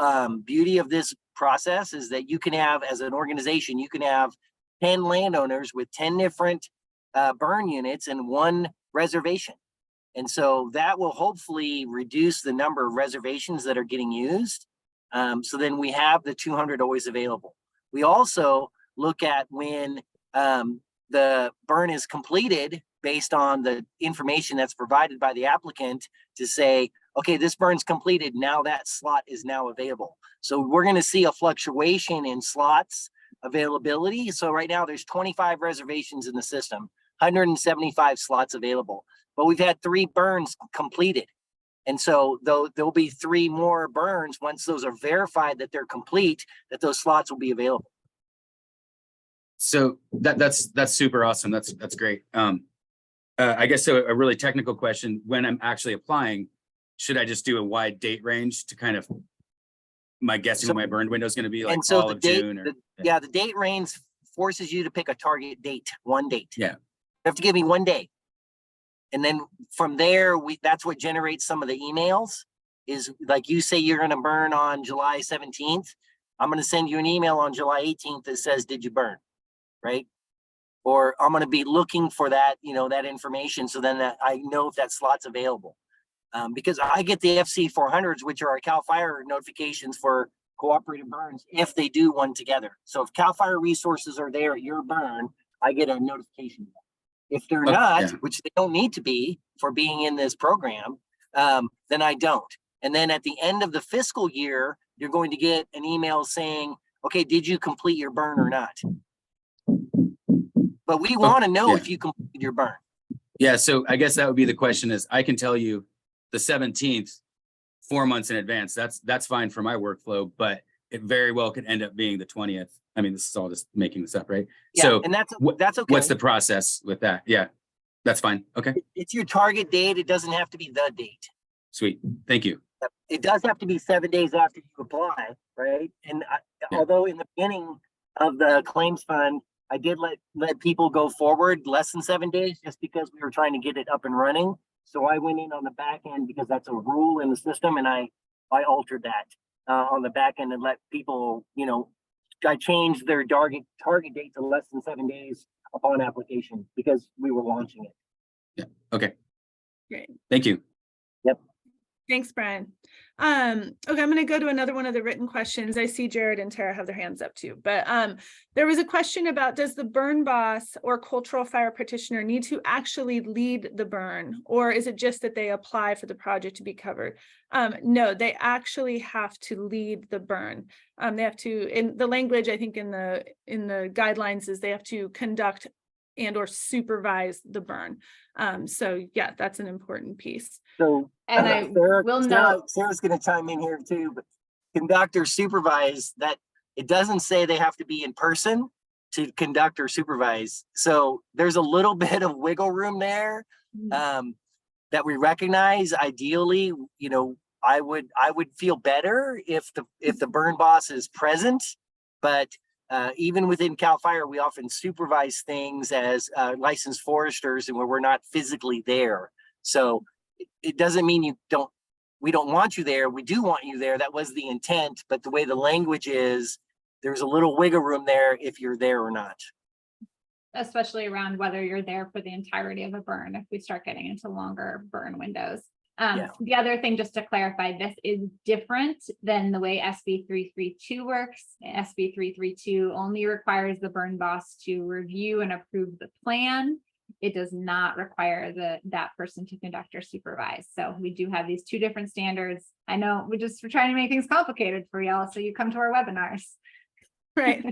beauty of this process, is that you can have, as an organization, you can have 10 landowners with 10 different burn units and one reservation. And so that will hopefully reduce the number of reservations that are getting used. So then we have the 200 always available. We also look at when the burn is completed based on the information that's provided by the applicant to say, okay, this burn's completed, now that slot is now available. So we're going to see a fluctuation in slots availability. So right now there's 25 reservations in the system, 175 slots available, but we've had 3 burns completed. And so there'll be 3 more burns once those are verified that they're complete, that those slots will be available. So that's super awesome. That's great. I guess so a really technical question, when I'm actually applying, should I just do a wide date range to kind of, my guessing what my burn window is going to be like all of June? Or, the date range forces you to pick a target date, one date. Yeah. You have to give me 1 day. And then from there, that's what generates some of the emails, is like you say you're going to burn on July 17th. I'm going to send you an email on July 18th that says, did you burn? Right? Or I'm going to be looking for that, that information. So then that I know if that slot's available. Because I get the FC 400s, which are our CAL FIRE notifications for cooperative burns, if they do one together. So if CAL FIRE resources are there at your burn, I get a notification. If they're not, which they don't need to be for being in this program, then I don't. And then at the end of the fiscal year, you're going to get an email saying, okay, did you complete your burn or not? But we want to know if you completed your burn. Yeah, so I guess that would be the question, is I can tell you the 17th 4 months in advance. That's fine for my workflow, but it very well could end up being the 20th. I mean, this is all just making this up, right? Yeah, so and that's okay. What's the process with that? Yeah, that's fine. Okay. It's your target date. It doesn't have to be the date. Sweet. Thank you. It does have to be 7 days after you apply, right? And although in the beginning of the claims fund, I did let people go forward less than 7 days, just because we were trying to get it up and running. So I went in on the back end, because that's a rule in the system, and I altered that on the back end and let people, I changed their target date to less than 7 days upon application, because we were launching it. Yeah. Okay. Great. Thank you. Yep. Thanks, Brian. Okay, I'm going to go to another one of the written questions. I see Jared and Tara have their hands up too, but there was a question about, does the burn boss or cultural fire practitioner need to actually lead the burn, or is it just that they apply for the project to be covered? No, they actually have to lead the burn. They have to, in the language, I think in the guidelines, is they have to conduct and or supervise the burn. So yeah, that's an important piece. So, and I will note, Sarah's going to chime in here too, but conduct or supervise, that it doesn't say they have to be in person to conduct or supervise. So there's a little bit of wiggle room there that we recognize. Ideally, I would feel better if the burn boss is present, but even within CAL FIRE, we often supervise things as licensed foresters, and where we're not physically there. So it doesn't mean we don't want you there. We do want you there. That was the intent, but the way the language is, there's a little wiggle room there if you're there or not. Especially around whether you're there for the entirety of a burn, if we start getting into longer burn windows. The other thing, just to clarify, this is different than the way SB 332 works. SB 332 only requires the burn boss to review and approve the plan. it does not require that person to conduct or supervise. So we do have these two different standards. I know we're trying to make things complicated for y'all, so you come to our webinars. Right.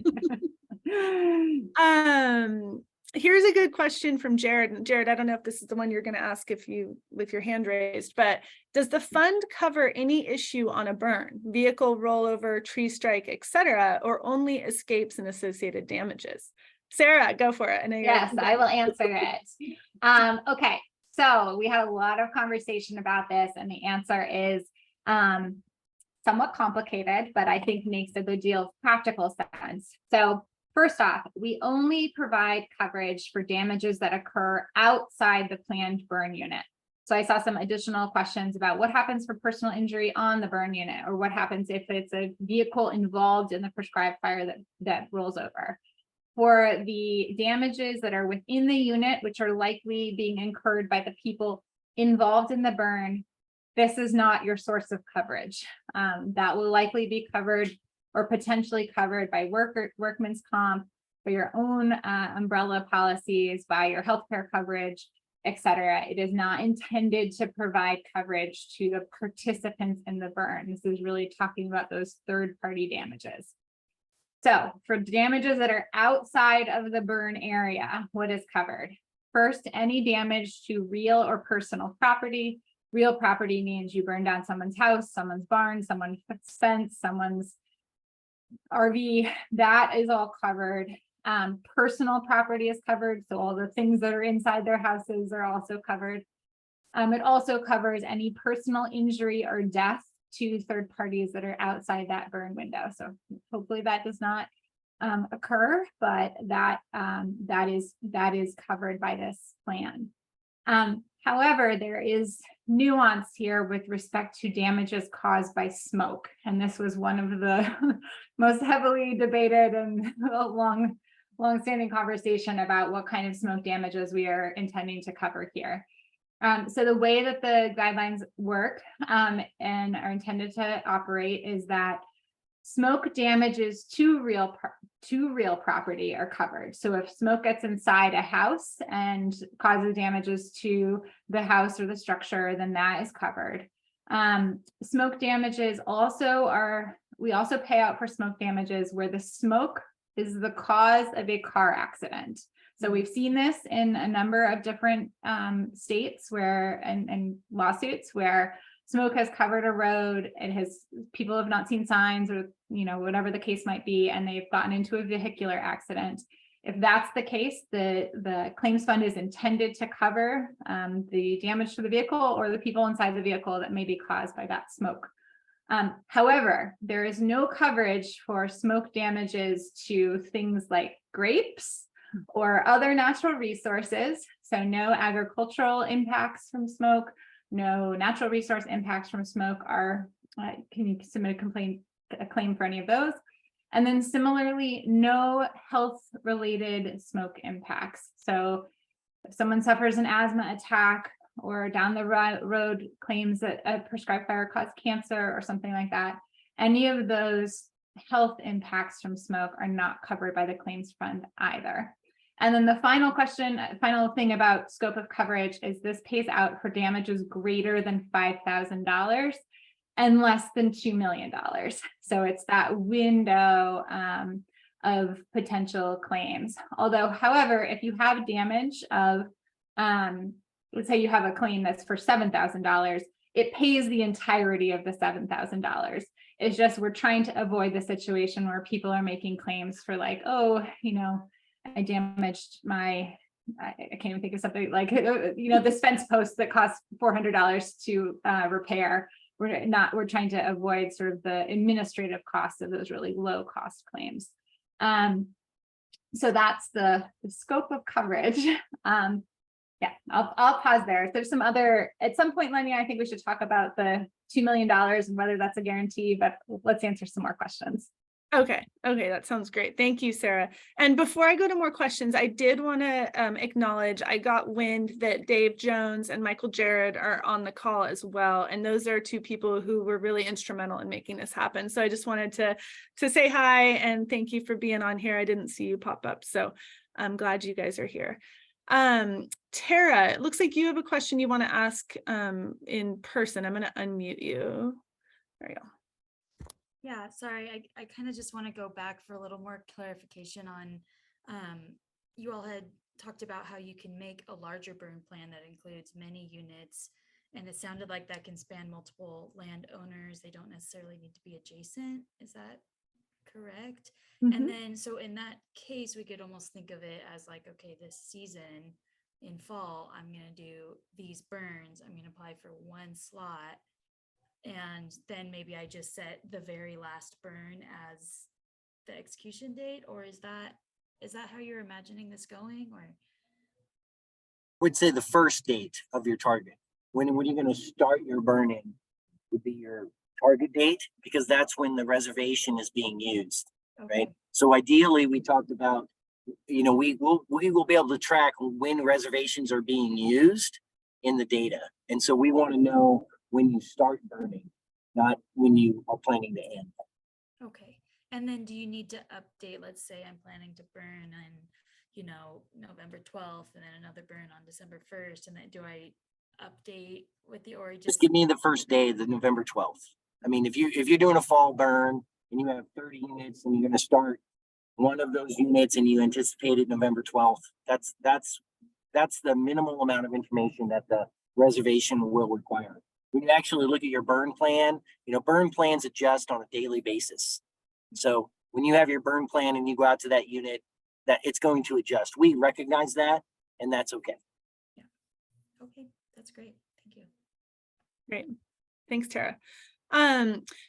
Here's a good question from Jared. And Jared, I don't know if this is the one you're going to ask with your hand raised, but does the fund cover any issue on a burn, vehicle rollover, tree strike, etc., or only escapes and associated damages? Sarah, go for it. Yes, I will answer it. Okay, so we had a lot of conversation about this, and the answer is somewhat complicated, but I think makes a good deal of practical sense. So first off, we only provide coverage for damages that occur outside the planned burn unit. So I saw some additional questions about what happens for personal injury on the burn unit, or what happens if it's a vehicle involved in the prescribed fire that rolls over. For the damages that are within the unit, which are likely being incurred by the people involved in the burn, this is not your source of coverage. That will likely be covered or potentially covered by workman's comp, by your own umbrella policies, by your healthcare coverage, etc. It is not intended to provide coverage to the participants in the burn. This is really talking about those third-party damages. So for damages that are outside of the burn area, what is covered? First, any damage to real or personal property. Real property means you burn down someone's house, someone's barn, someone's fence, someone's RV, that is all covered. Personal property is covered, so all the things that are inside their houses are also covered. It also covers any personal injury or death to third parties that are outside that burn window. So hopefully that does not occur, but that is covered by this plan. However, there is nuance here with respect to damages caused by smoke. And this was one of the most heavily debated and long-standing conversation about what kind of smoke damages we are intending to cover here. So the way that the guidelines work and are intended to operate is that smoke damages to real property are covered. So if smoke gets inside a house and causes damages to the house or the structure, then that is covered. Smoke damages we also pay out for smoke damages where the smoke is the cause of a car accident. So we've seen this in a number of different states and lawsuits where smoke has covered a road. People have not seen signs, or whatever the case might be, and they've gotten into a vehicular accident. If that's the case, the claims fund is intended to cover the damage to the vehicle or the people inside the vehicle that may be caused by that smoke. However, there is no coverage for smoke damages to things like grapes or other natural resources. So no agricultural impacts from smoke, no natural resource impacts from smoke can you submit a claim for any of those? And then similarly, no health related smoke impacts. So if someone suffers an asthma attack or down the road claims that a prescribed fire caused cancer or something like that, any of those health impacts from smoke are not covered by the claims fund either. And then the final thing about scope of coverage is this pays out for damages greater than $5,000 and less than $2 million. So it's that window of potential claims. Although, however, if you have damage of, let's say you have a claim that's for $7,000, it pays the entirety of the $7,000. It's just we're trying to avoid the situation where people are making claims for like, oh, I damaged I can't even think of something like, this fence post that costs $400 to repair. We're trying to avoid sort of the administrative costs of those really low cost claims. So that's the scope of coverage. Yeah, I'll pause there. There's some other, at some point, Lenya, I think we should talk about the $2 million and whether that's a guarantee, but let's answer some more questions. Okay, that sounds great. Thank you, Sarah. And before I go to more questions, I did want to acknowledge I got wind that Dave Jones and Michael Jared are on the call as well. And those are two people who were really instrumental in making this happen. So I just wanted to say hi and thank you for being on here. I didn't see you pop up, so I'm glad you guys are here. Tara, it looks like you have a question you want to ask in person. I'm going to unmute you. There you go. Yeah, sorry, I kind of just want to go back for a little more clarification on, you all had talked about how you can make a larger burn plan that includes many units, and it sounded like that can span multiple landowners. They don't necessarily need to be adjacent. Is that correct? Mhm. And then, so in that case, we could almost think of it as like, okay, this season in fall, I'm going to do these burns. I'm going to apply for one slot. And then maybe I just set the very last burn as the execution date, or is that how you're imagining this going? Or Would say the first date of your target. When you're going to start your burning would be your target date, because that's when the reservation is being used, okay, right? So ideally, we talked about, we will be able to track when reservations are being used in the data. And so we want to know when you start burning, not when you are planning to end. okay. And then do you need to update, let's say I'm planning to burn on, November 12th and then another burn on December 1st. And then do I update with the, or Just give me the first day, the November 12th. I mean, if you're doing a fall burn and you have 30 units and you're going to start one of those units and you anticipate it November 12th, that's the minimal amount of information that the reservation will require. When you actually look at your burn plan, burn plans adjust on a daily basis. So when you have your burn plan and you go out to that unit, that it's going to adjust. We recognize that, and that's okay. Yeah. Okay, that's great. Thank you. Great. Thanks, Tara.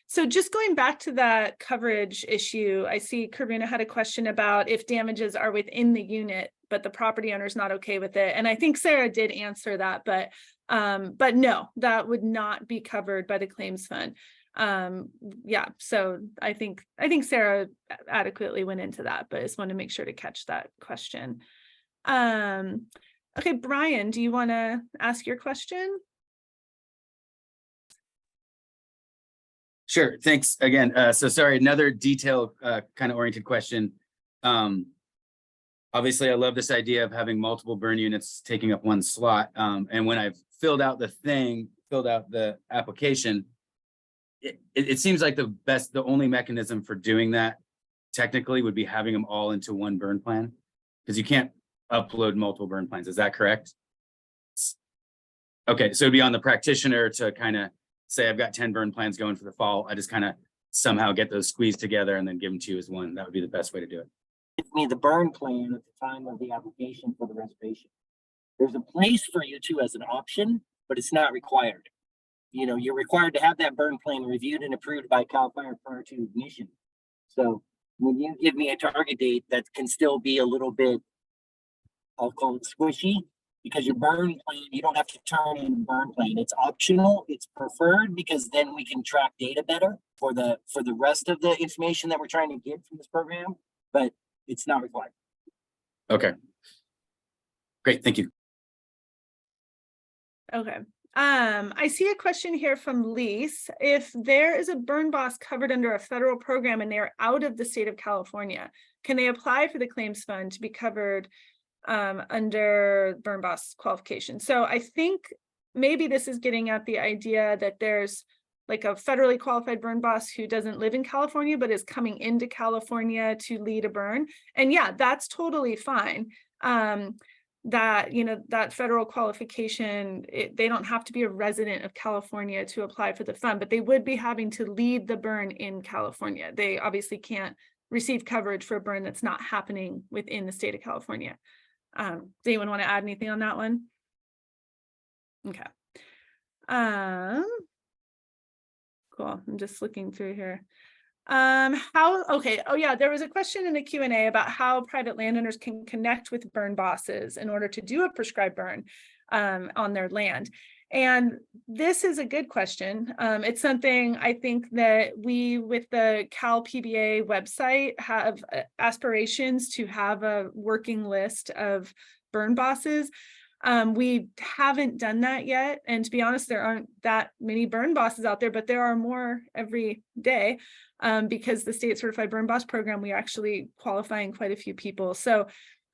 So just going back to that coverage issue, I see Karuna had a question about if damages are within the unit, but the property owner is not okay with it. And I think Sarah did answer that, but no, that would not be covered by the claims fund. Yeah, so I think Sarah adequately went into that, but I just want to make sure to catch that question. Okay, Brian, do you want to ask your question? Sure. Thanks again. So sorry, another detail kind of oriented question. Obviously, I love this idea of having multiple burn units taking up one slot. And when I've filled out the application, it seems like the only mechanism for doing that technically would be having them all into one burn plan, because you can't upload multiple burn plans. Is that correct? Okay, so it'd be on the practitioner to kind of say, I've got 10 burn plans going for the fall. I just kind of somehow get those squeezed together and then give them to you as one. That would be the best way to do it. Give me the burn plan at the time of the application for the reservation. There's a place for you to as an option, but it's not required. You're required to have that burn plan reviewed and approved by CAL FIRE prior to ignition. So when you give me a target date, that can still be a little bit, I'll call it squishy, because your burn plan, you don't have to turn in a burn plan. It's optional. It's preferred because then we can track data better for the rest of the information that we're trying to get from this program, but it's not required. Okay. Great. Thank you. Okay. I see a question here from Lise. If there is a burn boss covered under a federal program and they are out of the state of California, can they apply for the claims fund to be covered under burn boss qualification? So I think maybe this is getting at the idea that there's like a federally qualified burn boss who doesn't live in California, but is coming into California to lead a burn. And yeah, that's totally fine. That federal qualification, they don't have to be a resident of California to apply for the fund, but they would be having to lead the burn in California. They obviously can't receive coverage for a burn that's not happening within the state of California. Does anyone want to add anything on that one? Okay. Cool. I'm just looking through here. There was a question in the Q&A about how private landowners can connect with burn bosses in order to do a prescribed burn on their land. And this is a good question. It's something I think that we, with the Cal PBA website, have aspirations to have a working list of burn bosses. We haven't done that yet. And to be honest, there aren't that many burn bosses out there, but there are more every day because the state certified burn boss program, we are actually qualifying quite a few people. So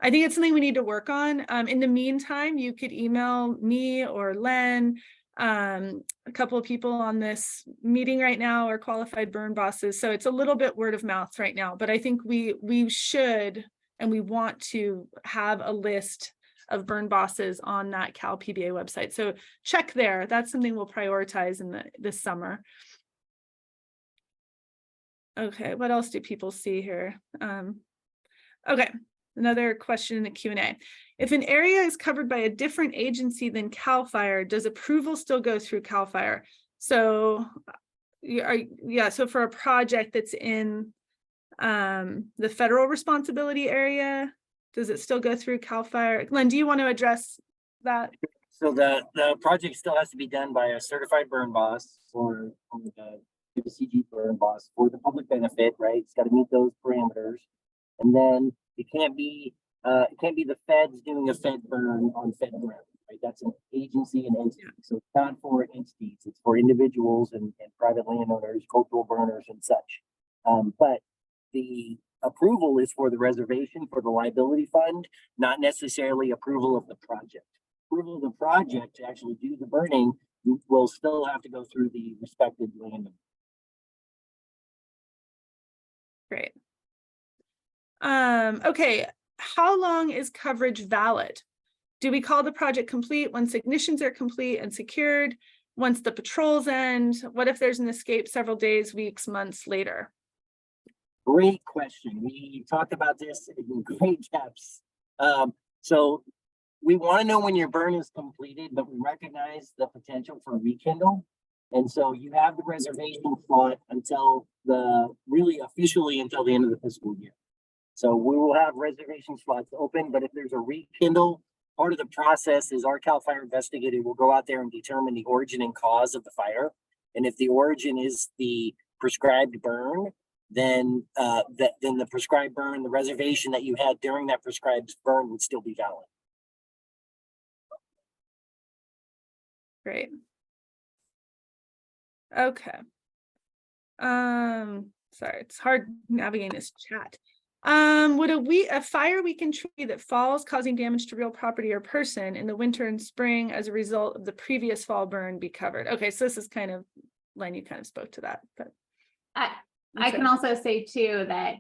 I think it's something we need to work on. In the meantime, you could email me or Len. A couple of people on this meeting right now are qualified burn bosses. So it's a little bit word of mouth right now, but I think we should, and we want to have a list of burn bosses on that Cal PBA website. So check there. That's something we'll prioritize in this summer. Okay, what else do people see here? Okay, another question in the Q&A. If an area is covered by a different agency than CAL FIRE, does approval still go through CAL FIRE? So, so for a project that's in the federal responsibility area, does it still go through CAL FIRE? Len, do you want to address that? So the project still has to be done by a certified burn boss or the CG burn boss for the public benefit, right? It's got to meet those parameters, and then it can't be the feds doing a fed burn on fed ground, right? That's an agency and entity. So it's not for entities, it's for individuals and private landowners, cultural burners and such. But the approval is for the reservation for the liability fund, not necessarily approval of the project. Approval of the project to actually do the burning will still have to go through the respective landowner. Great. Okay, how long is coverage valid? Do we call the project complete once ignitions are complete and secured? Once the patrols end? What if there's an escape several days, weeks, months later? Great question. We talked about this in great depths. So we want to know when your burn is completed, but we recognize the potential for rekindle. And so you have the reservation slot until really officially until the end of the fiscal year. So we will have reservation slots open, but if there's a rekindle, part of the process is our CAL FIRE investigator will go out there and determine the origin and cause of the fire. And if the origin is the prescribed burn, then the prescribed burn, the reservation that you had during that prescribed burn would still be valid. Great. Okay. Sorry, it's hard navigating this chat. Would a fire weakened tree that falls causing damage to real property or person in the winter and spring as a result of the previous fall burn be covered? Okay, so this is kind of, Len, you kind of spoke to that, but I can also say too that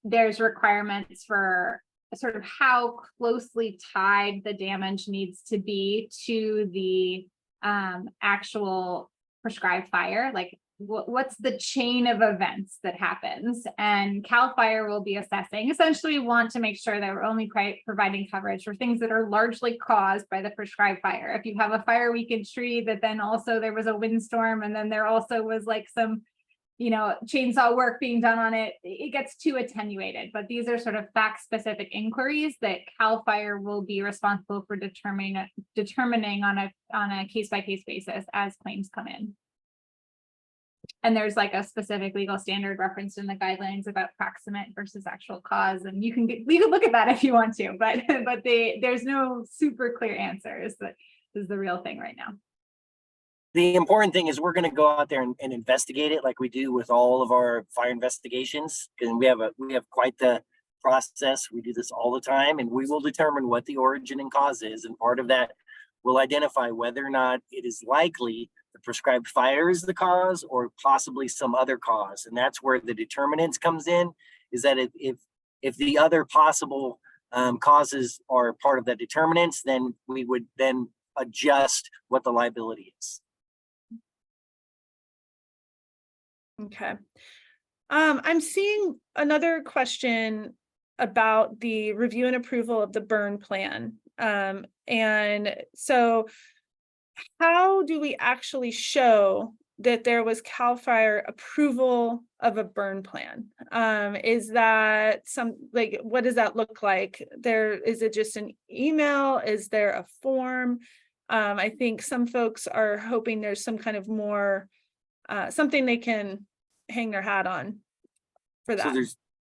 there's requirements for sort of how closely tied the damage needs to be to the actual prescribed fire. Like what's the chain of events that happens, and CAL FIRE will be assessing. Essentially, we want to make sure that we're only providing coverage for things that are largely caused by the prescribed fire. If you have a fire weakened tree that then also there was a windstorm and then there also was like some chainsaw work being done on it, it gets too attenuated. But these are sort of fact-specific inquiries that CAL FIRE will be responsible for determining on a case-by-case basis as claims come in. And there's like a specific legal standard referenced in the guidelines about proximate versus actual cause, and you can look at that if you want to, but there's no super clear answers. That is the real thing right now. The important thing is we're going to go out there and investigate it like we do with all of our fire investigations, because we have quite the process. We do this all the time, and we will determine what the origin and cause is. And part of that will identify whether or not it is likely the prescribed fire is the cause or possibly some other cause. And that's where the determinants comes in, is that if the other possible causes are part of the determinants, then we would then adjust what the liability is. okay. I'm seeing another question about the review and approval of the burn plan. And so how do we actually show that there was CAL FIRE approval of a burn plan? Is that what does that look like? Is it just an email? Is there a form? I think some folks are hoping there's some kind of more something they can hang their hat on for that. So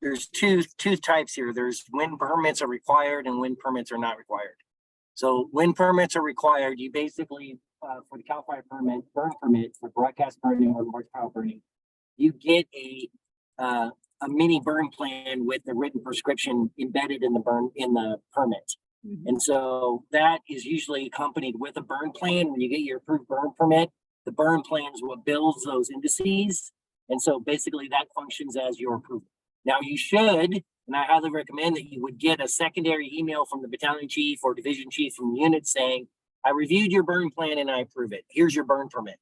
there's two types here. There's when permits are required and when permits are not required. So when permits are required, you basically for the CAL FIRE burn permit for broadcast burning or large power burning, you get a a mini burn plan with the written prescription embedded in the permit. And so that is usually accompanied with a burn plan. When you get your approved burn permit, the burn plan is what builds those indices. And so basically that functions as your approval. Now you should, and I highly recommend that you would get a secondary email from the battalion chief or division chief from the unit saying, I reviewed your burn plan and I approve it. Here's your burn permit,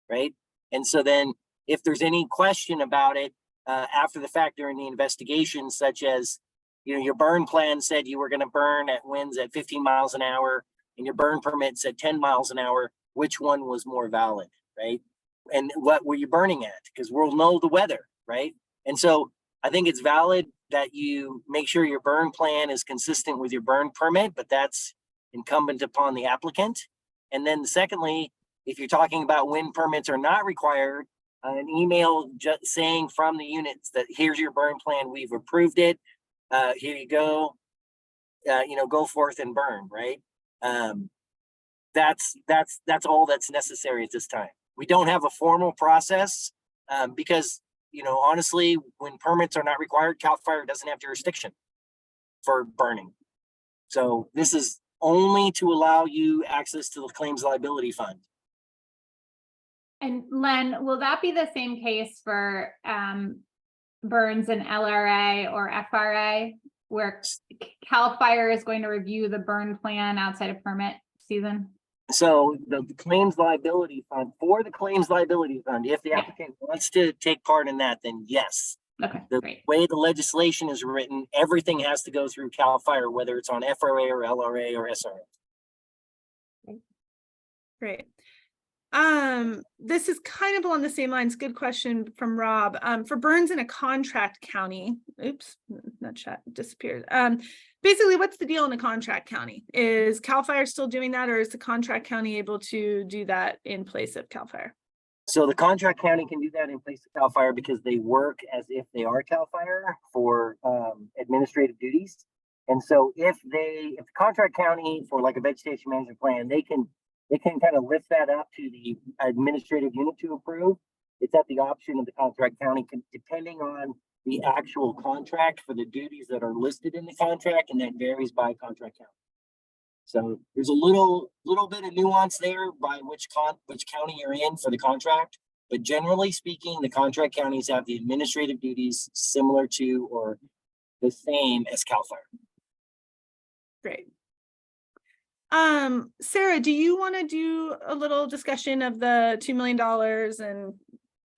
right? And so then if there's any question about it after the fact during the investigation, such as, you know, your burn plan said you were going to burn at winds at 15 miles an hour and your burn permit said 10 miles an hour, which one was more valid, right? And what were you burning at? Because we'll know the weather, right? And so I think it's valid that you make sure your burn plan is consistent with your burn permit, but that's incumbent upon the applicant. And then secondly, if you're talking about when permits are not required, an email just saying from the units that here's your burn plan, we've approved it. Here you go. You know, go forth and burn, right? That's all that's necessary at this time. We don't have a formal process because, you know, honestly, when permits are not required, CAL FIRE doesn't have jurisdiction for burning. So this is only to allow you access to the claims liability fund. And Len, will that be the same case for burns in LRA or FRA, where CAL FIRE is going to review the burn plan outside of permit season? So the claims liability fund, for the claims liability fund, if the applicant wants to take part in that, then yes. Okay, The great. way the legislation is written, everything has to go through CAL FIRE, whether it's on FRA or LRA or SRA. Great. This is kind of along the same lines. Good question from Rob. For burns in a contract county, oops, that chat disappeared. Basically, what's the deal in a contract county? Is CAL FIRE still doing that, or is the contract county able to do that in place of CAL FIRE? So the contract county can do that in place of CAL FIRE because they work as if they are CAL FIRE for administrative duties. And so if the contract county for like a vegetation management plan, they can kind of lift that up to the administrative unit to approve. It's at the option of the contract county, depending on the actual contract for the duties that are listed in the contract, and that varies by contract county. So there's a little bit of nuance there by which county you're in for the contract, but generally speaking, the contract counties have the administrative duties similar to or the same as CAL FIRE. Great. Sarah, do you want to do a little discussion of the $2 million and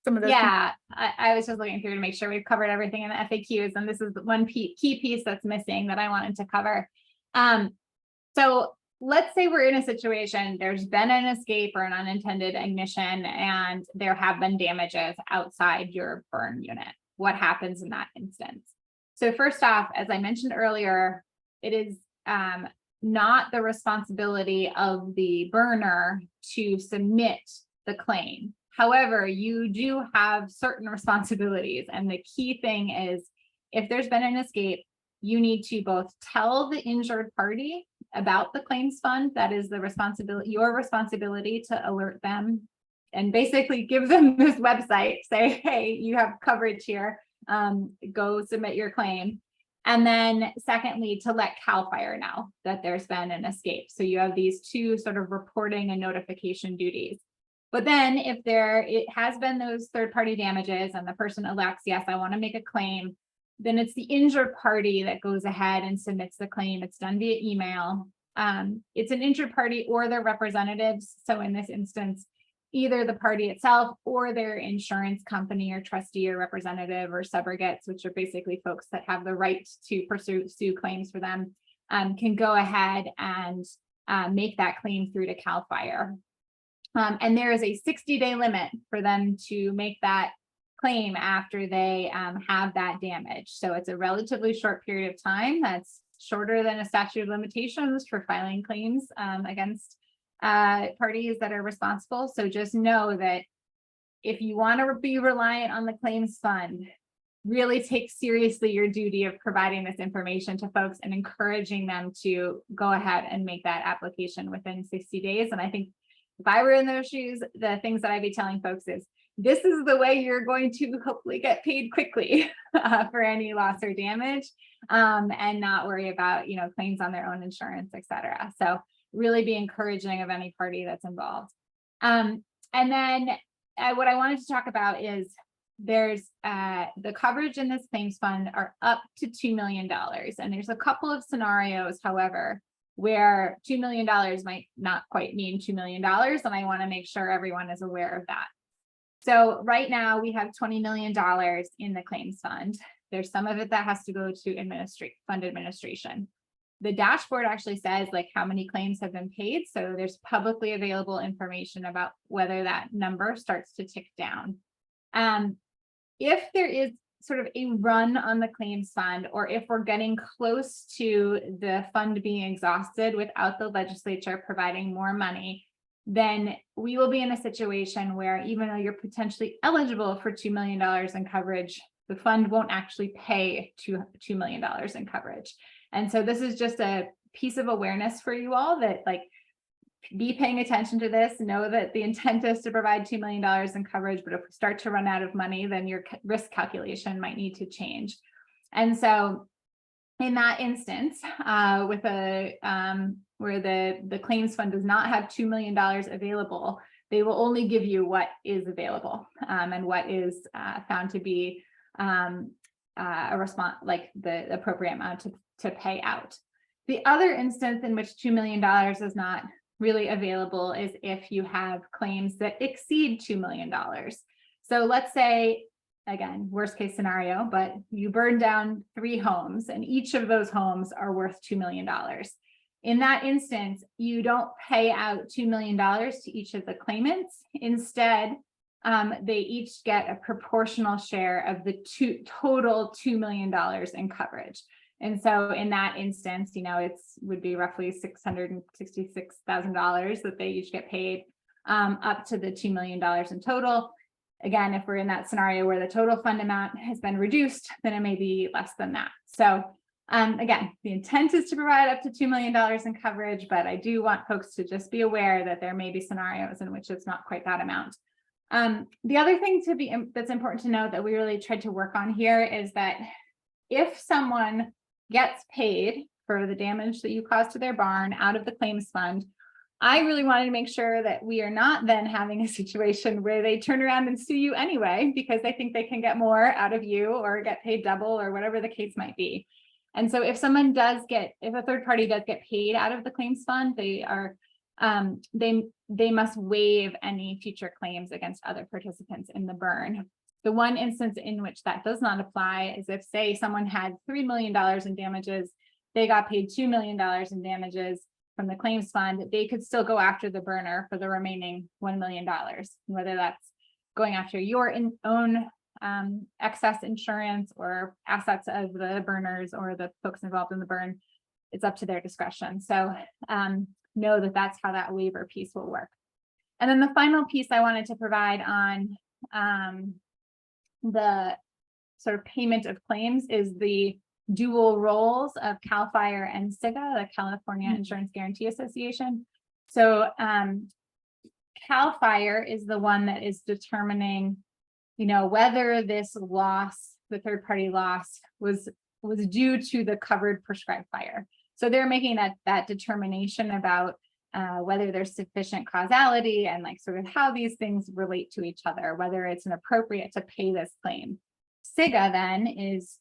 some of those? Yeah, I was just looking through to make sure we've covered everything in the FAQs, and this is the one key piece that's missing that I wanted to cover. So let's say we're in a situation, there's been an escape or an unintended ignition, and there have been damages outside your burn unit. What happens in that instance? So first off, as I mentioned earlier, it is not the responsibility of the burner to submit the claim. However, you do have certain responsibilities, and the key thing is if there's been an escape, you need to both tell the injured party about the claims fund. That is the responsibility, your responsibility to alert them and basically give them this website, say, hey, you have coverage here, go submit your claim. And then secondly, to let CAL FIRE know that there's been an escape. So you have these two sort of reporting and notification duties. But then if it has been those third-party damages and the person elects, yes, I want to make a claim, then it's the injured party that goes ahead and submits the claim. It's done via email. It's an injured party or their representatives. So in this instance, either the party itself or their insurance company or trustee or representative or subrogates, which are basically folks that have the right to sue claims for them, can go ahead and make that claim through to CAL FIRE. And there is a 60-day limit for them to make that claim after they have that damage. So it's a relatively short period of time. That's shorter than a statute of limitations for filing claims against parties that are responsible. So just know that if you want to be reliant on the claims fund, really take seriously your duty of providing this information to folks and encouraging them to go ahead and make that application within 60 days. And I think if I were in those shoes, the things that I'd be telling folks is this is the way you're going to hopefully get paid quickly for any loss or damage, and not worry about, claims on their own insurance, et cetera. So really be encouraging of any party that's involved. And then what I wanted to talk about is there's the coverage in this claims fund are up to $2 million. And there's a couple of scenarios, however, where $2 million might not quite mean $2 million. And I want to make sure everyone is aware of that. So right now we have $20 million in the claims fund. There's some of it that has to go to fund administration. The dashboard actually says like how many claims have been paid. So there's publicly available information about whether that number starts to tick down. If there is sort of a run on the claims fund, or if we're getting close to the fund being exhausted without the legislature providing more money, then we will be in a situation where even though you're potentially eligible for $2 million in coverage, the fund won't actually pay $2 million in coverage. And so this is just a piece of awareness for you all that like, be paying attention to this, know that the intent is to provide $2 million in coverage, but if we start to run out of money, then your risk calculation might need to change. And so in that instance, with where the claims fund does not have $2 million available, they will only give you what is available and what is found to be a response, like the appropriate amount to pay out. The other instance in which $2 million is not really available is if you have claims that exceed $2 million. So let's say, again, worst case scenario, but you burn down 3 homes and each of those homes are worth $2 million. In that instance, you don't pay out $2 million to each of the claimants. Instead, they each get a proportional share of the total $2 million in coverage. And so in that instance, would be roughly $666,000 that they each get paid, up to the $2 million in total. Again, if we're in that scenario where the total fund amount has been reduced, then it may be less than that. So again, the intent is to provide up to $2 million in coverage, but I do want folks to just be aware that there may be scenarios in which it's not quite that amount. The other thing that's important to note that we really tried to work on here is that if someone gets paid for the damage that you caused to their barn out of the claims fund, I really wanted to make sure that we are not then having a situation where they turn around and sue you anyway, because they think they can get more out of you or get paid double or whatever the case might be. And so if if a third party does get paid out of the claims fund, they must waive any future claims against other participants in the burn. The one instance in which that does not apply is if, say, someone had $3 million in damages, they got paid $2 million in damages from the claims fund, they could still go after the burner for the remaining $1 million, whether that's going after your own excess insurance or assets of the burners or the folks involved in the burn. It's up to their discretion. So know that that's how that waiver piece will work. And then the final piece I wanted to provide on the sort of payment of claims is the dual roles of CAL FIRE and CIGA, the California Insurance Guarantee Association. So CAL FIRE is the one that is determining, whether this loss, the third party loss, was due to the covered prescribed fire. So they're making that determination about whether there's sufficient causality and like sort of how these things relate to each other, whether it's appropriate to pay this claim. CIGA then is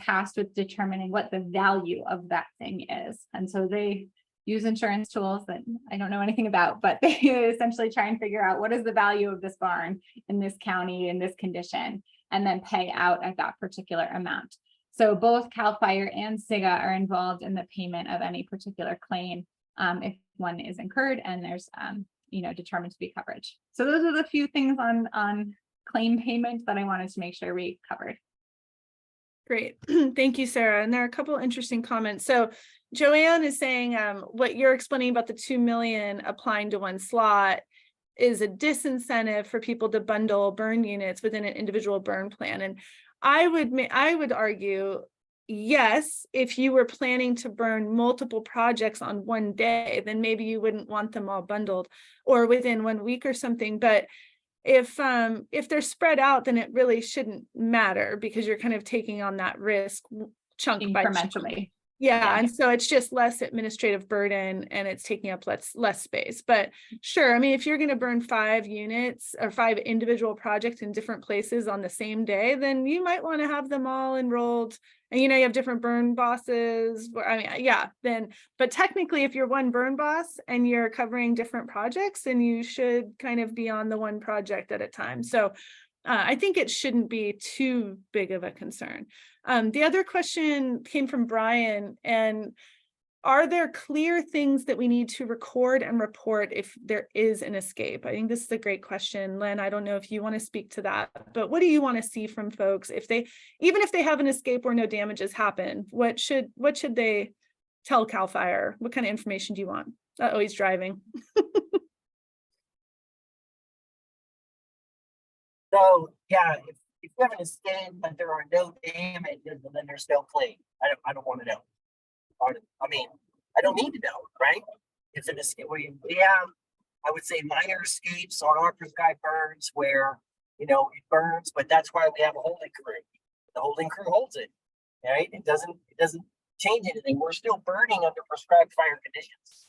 tasked with determining what the value of that thing is. And so they use insurance tools that I don't know anything about, but they essentially try and figure out what is the value of this barn in this county in this condition, and then pay out at that particular amount. So both CAL FIRE and CIGA are involved in the payment of any particular claim if one is incurred and there's determined to be coverage. So those are the few things on claim payment that I wanted to make sure we covered. Great. Thank you, Sarah. And there are a couple of interesting comments. So Joanne is saying what you're explaining about the 2 million applying to one slot is a disincentive for people to bundle burn units within an individual burn plan. And I would argue, yes, if you were planning to burn multiple projects on one day, then maybe you wouldn't want them all bundled or within 1 week or something. But If they're spread out, then it really shouldn't matter because you're kind of taking on that risk chunk by chunk. Incrementally. Yeah, Yeah. and so it's just less administrative burden and it's taking up less space. But sure, I mean, if you're going to burn 5 units or 5 individual projects in different places on the same day, then you might want to have them all enrolled. And you have different burn bosses. I mean, yeah, but technically, if you're one burn boss and you're covering different projects, then you should kind of be on the one project at a time. So I think it shouldn't be too big of a concern. The other question came from Brian, and are there clear things that we need to record and report if there is an escape? I think this is a great question. Len, I don't know if you want to speak to that, but what do you want to see from folks even if they have an escape where no damages happen, what should they tell CAL FIRE? What kind of information do you want? Oh, he's driving. So yeah, if you have an escape but there are no damages, then there's no claim. I don't want to know. I mean, I don't need to know, right? It's an escape. We have, I would say, minor escapes on our prescribed burns where it burns, but that's why we have a holding crew. The holding crew holds it, right? It doesn't change anything. We're still burning under prescribed fire conditions,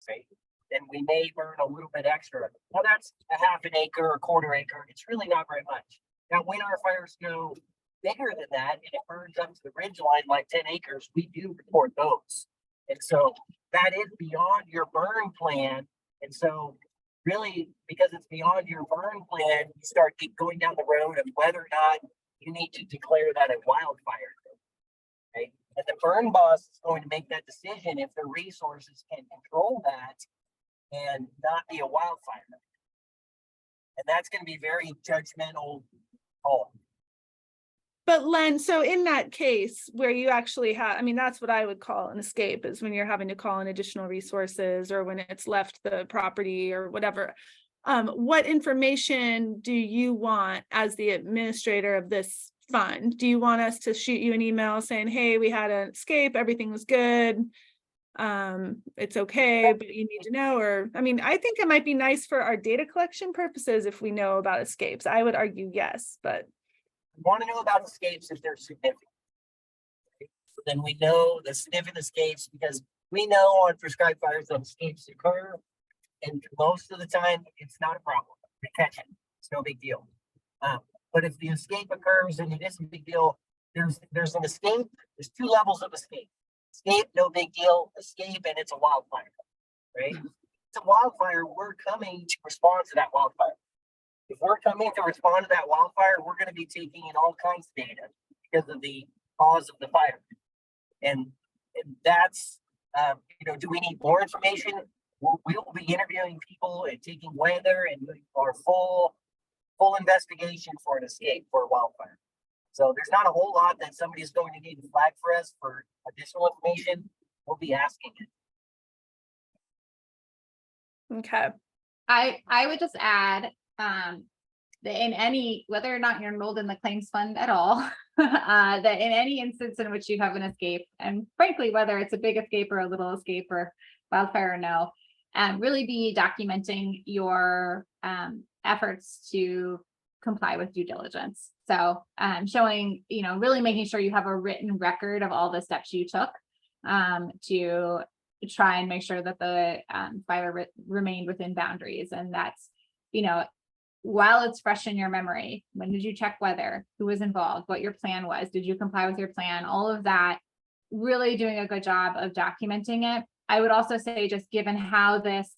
right? Then we may burn a little bit extra. Now that's a half an acre or quarter acre. It's really not very much. Now, when our fires go bigger than that and it burns up to the ridge line like 10 acres, we do report those. And so that is beyond your burn plan. And so really, because it's beyond your burn plan, you start going down the road of whether or not you need to declare that a wildfire. Right? And the burn boss is going to make that decision if the resources can control that and not be a wildfire. And that's going to be very judgmental call. But Len, so in that case where you actually have, I mean, that's what I would call an escape, is when you're having to call in additional resources or when it's left the property or whatever. What information do you want as the administrator of this fund? Do you want us to shoot you an email saying, hey, we had an escape, everything was good, it's okay, but you need to know? Or, I mean, I think it might be nice for our data collection purposes if we know about escapes. I would argue yes, but We want to know about escapes if they're significant. So then we know the significant escapes, because we know on prescribed fires that escapes occur, and most of the time it's not a problem. We catch it. It's no big deal. But if the escape occurs and it is a big deal, there's an escape. There's 2 levels of escape. Escape, no big deal. Escape, and it's a wildfire, right? It's a wildfire. We're coming to respond to that wildfire. If we're coming to respond to that wildfire, we're going to be taking in all kinds of data because of the cause of the fire. And that's, do we need more information? We will be interviewing people and taking weather and our full investigation for an escape for a wildfire. So there's not a whole lot that somebody's going to need to flag for us for additional information. We'll be asking it. okay. I would just add that in any, whether or not you're enrolled in the claims fund at all, that in any instance in which you have an escape, and frankly, whether it's a big escape or a little escape or wildfire or no, really be documenting your efforts to comply with due diligence. So showing, really making sure you have a written record of all the steps you took to try and make sure that the fire remained within boundaries. And that's, while it's fresh in your memory, when did you check weather, who was involved, what your plan was, did you comply with your plan, all of that, really doing a good job of documenting it. I would also say, just given how this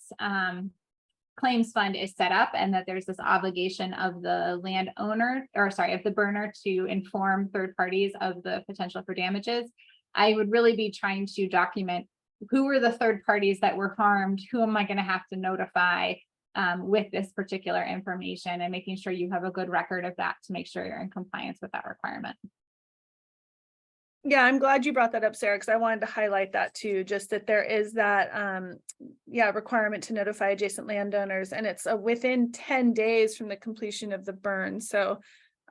claims fund is set up and that there's this obligation of the landowner, of the burner to inform third parties of the potential for damages, I would really be trying to document who were the third parties that were harmed, who am I going to have to notify with this particular information, and making sure you have a good record of that to make sure you're in compliance with that requirement. Yeah, I'm glad you brought that up, Sarah, because I wanted to highlight that too, just that there is that requirement to notify adjacent landowners, and it's within 10 days from the completion of the burn. So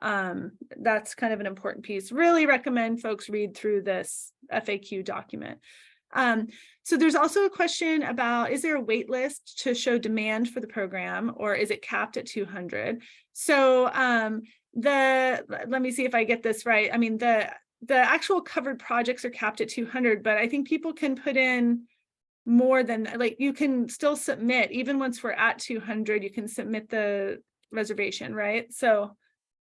that's kind of an important piece. Really recommend folks read through this FAQ document. So there's also a question about, is there a wait list to show demand for the program, or is it capped at 200? So let me see if I get this right. I mean, the actual covered projects are capped at 200, but I think people can put in more than, like, you can still submit, even once we're at 200, you can submit the reservation, right? So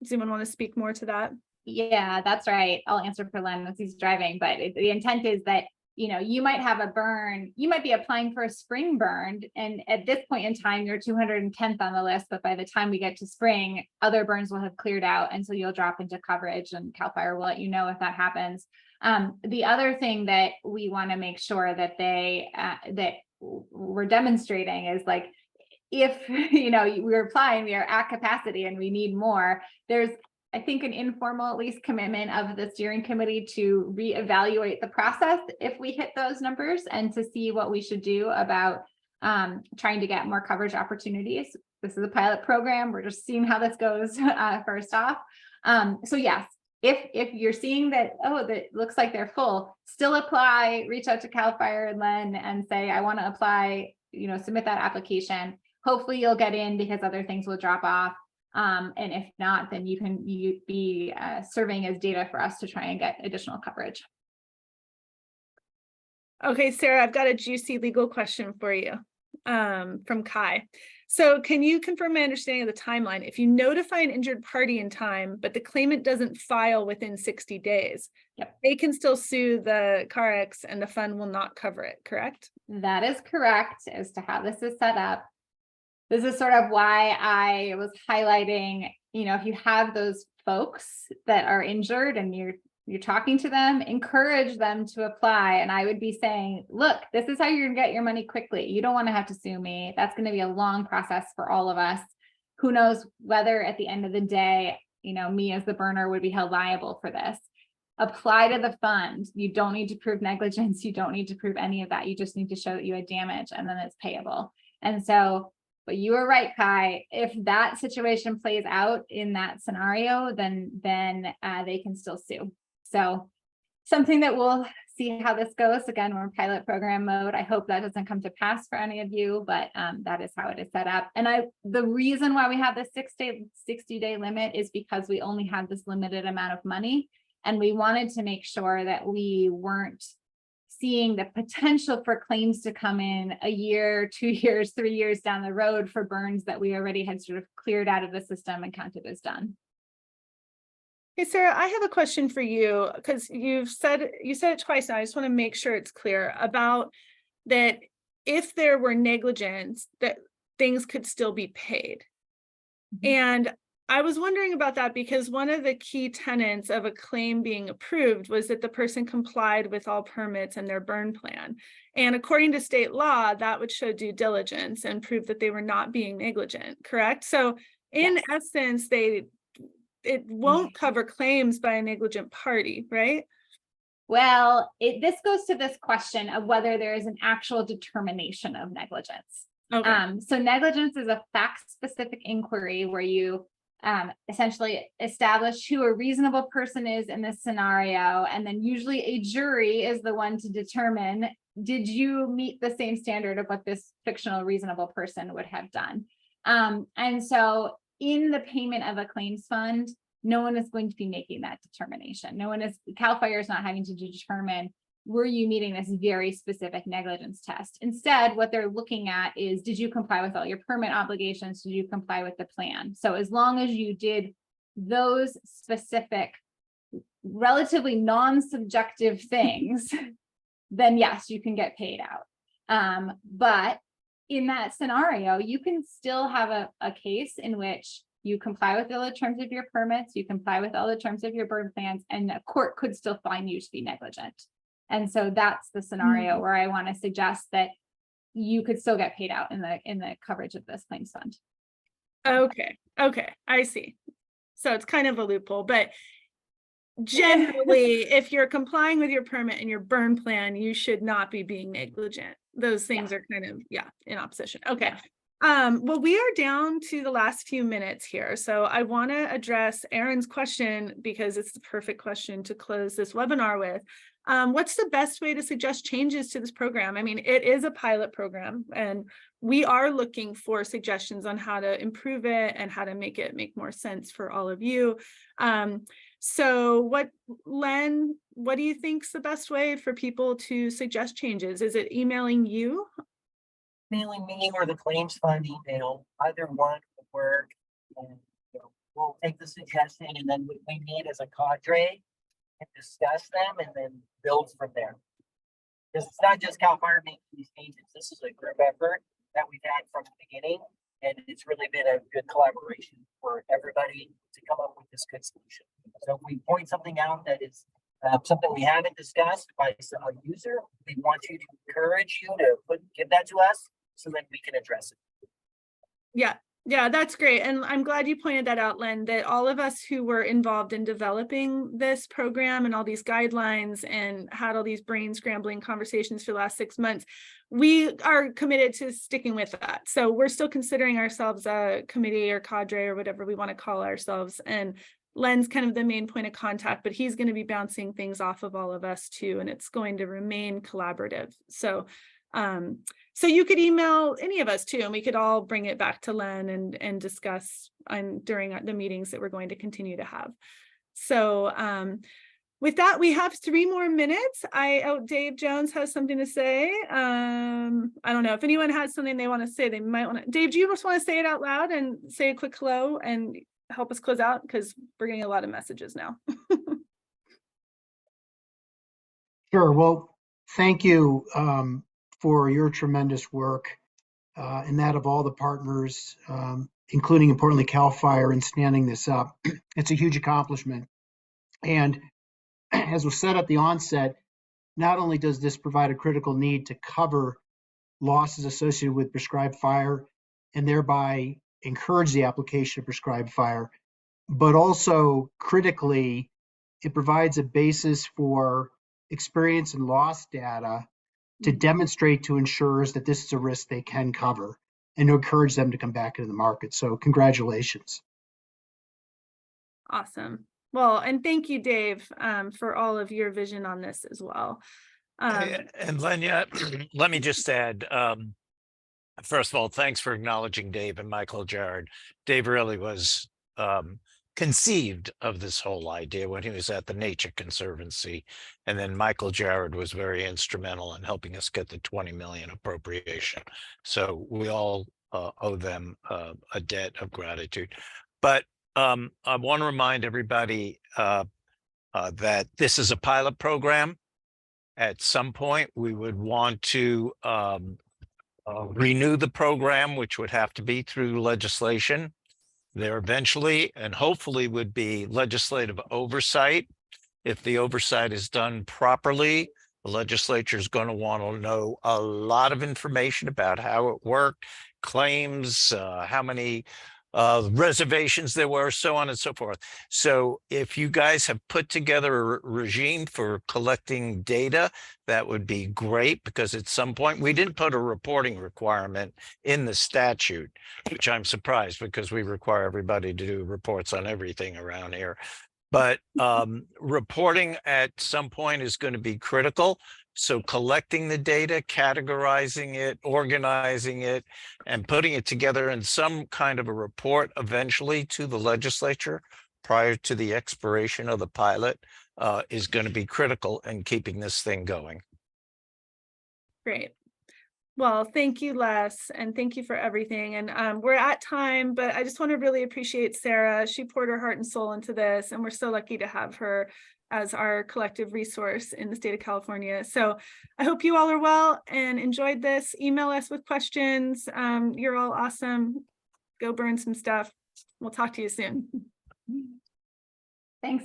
does anyone want to speak more to that? Yeah, that's right. I'll answer for Len as he's driving, but the intent is that, you know, you might have a burn, you might be applying for a spring burn, and at this point in time, you're 210th on the list, but by the time we get to spring, other burns will have cleared out, and so you'll drop into coverage, and CAL FIRE will let you know if that happens. The other thing that we want to make sure that that we're demonstrating is, like, if, you know, we're applying, we are at capacity and we need more, there's, I think, an informal, at least, commitment of the steering committee to reevaluate the process if we hit those numbers, and to see what we should do about trying to get more coverage opportunities. This is a pilot program. We're just seeing how this goes first off. So yes, if you're seeing that, oh, that looks like they're full, still apply, reach out to CAL FIRE and Len and say, I want to apply, you know, submit that application. Hopefully you'll get in, because other things will drop off. And if not, then you be serving as data for us to try and get additional coverage. Okay, Sarah, I've got a juicy legal question for you from Kai. So can you confirm my understanding of the timeline? If you notify an injured party in time, but the claimant doesn't file within 60 days, Yep. They can still sue the CARX and the fund will not cover it, correct? That is correct as to how this is set up. This is sort of why I was highlighting, you know, if you have those folks that are injured and you're talking to them, encourage them to apply. And I would be saying, look, this is how you're gonna get your money quickly. You don't want to have to sue me. That's going to be a long process for all of us. Who knows whether at the end of the day, you know, me as the burner would be held liable for this. Apply to the fund. You don't need to prove negligence. You don't need to prove any of that. You just need to show that you had damage, and then it's payable. And so, but you were right, Kai. If that situation plays out in that scenario, then they can still sue. So something that we'll see how this goes. Again, we're in pilot program mode. I hope that doesn't come to pass for any of you, but that is how it is set up. And the reason why we have this 60-day limit is because we only have this limited amount of money. And we wanted to make sure that we weren't seeing the potential for claims to come in a year, 2 years, 3 years down the road for burns that we already had sort of cleared out of the system and counted as done. Hey, Sarah, I have a question for you, because you said it twice now. I just want to make sure it's clear about that. If there were negligence, that things could still be paid. Mm-hmm. And I was wondering about that, because one of the key tenets of a claim being approved was that the person complied with all permits and their burn plan. And according to state law, that would show due diligence and prove that they were not being negligent, correct? So in essence, it won't cover claims by a negligent party, right? Well, this goes to this question of whether there is an actual determination of negligence. Okay. So negligence is a fact-specific inquiry where you essentially establish who a reasonable person is in this scenario, and then usually a jury is the one to determine, did you meet the same standard of what this fictional reasonable person would have done? And so in the payment of a claims fund, no one is going to be making that determination. CAL FIRE is not having to determine, were you meeting this very specific negligence test? Instead, what they're looking at is, did you comply with all your permit obligations? Did you comply with the plan? So as long as you did those specific, relatively non-subjective things, then yes, you can get paid out. But in that scenario, you can still have a case in which you comply with all the terms of your permits, you comply with all the terms of your burn plans, and a court could still find you to be negligent. And so that's the scenario where I want to suggest that you could still get paid out in the coverage of this claims fund. Okay, I see. So it's kind of a loophole, but generally, if you're complying with your permit and your burn plan, you should not be being negligent. Those things are kind of, in opposition. Okay. Well, we are down to the last few minutes here. So I want to address Aaron's question, because it's the perfect question to close this webinar with. what's the best way to suggest changes to this program? I mean, it is a pilot program, and we are looking for suggestions on how to improve it and how to make it make more sense for all of you. So Len, what do you think's the best way for people to suggest changes? Is it emailing you? Emailing me or the claims fund email, either one would work. And we'll take the suggestion, and then we meet as a cadre and discuss them and then build from there. Because it's not just CAL FIRE making these changes. This is a group effort that we've had from the beginning, and it's really been a good collaboration for everybody to come up with this good solution. So if we point something out that is something we haven't discussed by a user, we want you to encourage you to give that to us so that we can address it. Yeah, that's great. And I'm glad you pointed that out, Len, that all of us who were involved in developing this program and all these guidelines and had all these brain scrambling conversations for the last 6 months, we are committed to sticking with that. So we're still considering ourselves a committee or cadre or whatever we want to call ourselves. And Len's kind of the main point of contact, but he's going to be bouncing things off of all of us too, and it's going to remain collaborative. So so you could email any of us too, and we could all bring it back to Len and discuss during the meetings that we're going to continue to have. So with that, we have 3 more minutes. Dave Jones has something to say. I don't know if anyone has something they want to say. They might want to. Dave, do you just want to say it out loud and say a quick hello and help us close out, because we're getting a lot of messages now. Sure. Well, thank you for your tremendous work and that of all the partners, including importantly CAL FIRE, in standing this up. It's a huge accomplishment. And as was said at the onset, not only does this provide a critical need to cover losses associated with prescribed fire and thereby encourage the application of prescribed fire, but also critically, it provides a basis for experience and loss data to demonstrate to insurers that this is a risk they can cover and to encourage them to come back into the market. So congratulations. Awesome. Well, and thank you, Dave, for all of your vision on this as well. And Lenya, let me just add, first of all, thanks for acknowledging Dave and Michael Jared. Dave really was conceived of this whole idea when he was at the Nature Conservancy. And then Michael Jared was very instrumental in helping us get the 20 million appropriation. So we all owe them a debt of gratitude. But I want to remind everybody that this is a pilot program. At some point, we would want to renew the program, which would have to be through legislation. There eventually and hopefully would be legislative oversight. If the oversight is done properly, the legislature is going to want to know a lot of information about how it worked, claims, how many reservations there were, so on and so forth. So if you guys have put together a regime for collecting data, that would be great, because at some point we didn't put a reporting requirement in the statute, which I'm surprised, because we require everybody to do reports on everything around here. But reporting at some point is going to be critical. So collecting the data, categorizing it, organizing it, and putting it together in some kind of a report eventually to the legislature prior to the expiration of the pilot is going to be critical in keeping this thing going. Great. Well, thank you, Les, and thank you for everything. And we're at time, but I just want to really appreciate Sara. She poured her heart and soul into this, and we're so lucky to have her as our collective resource in the state of California. So I hope you all are well and enjoyed this. Email us with questions. You're all awesome. Go burn some stuff. We'll talk to you soon. Thanks.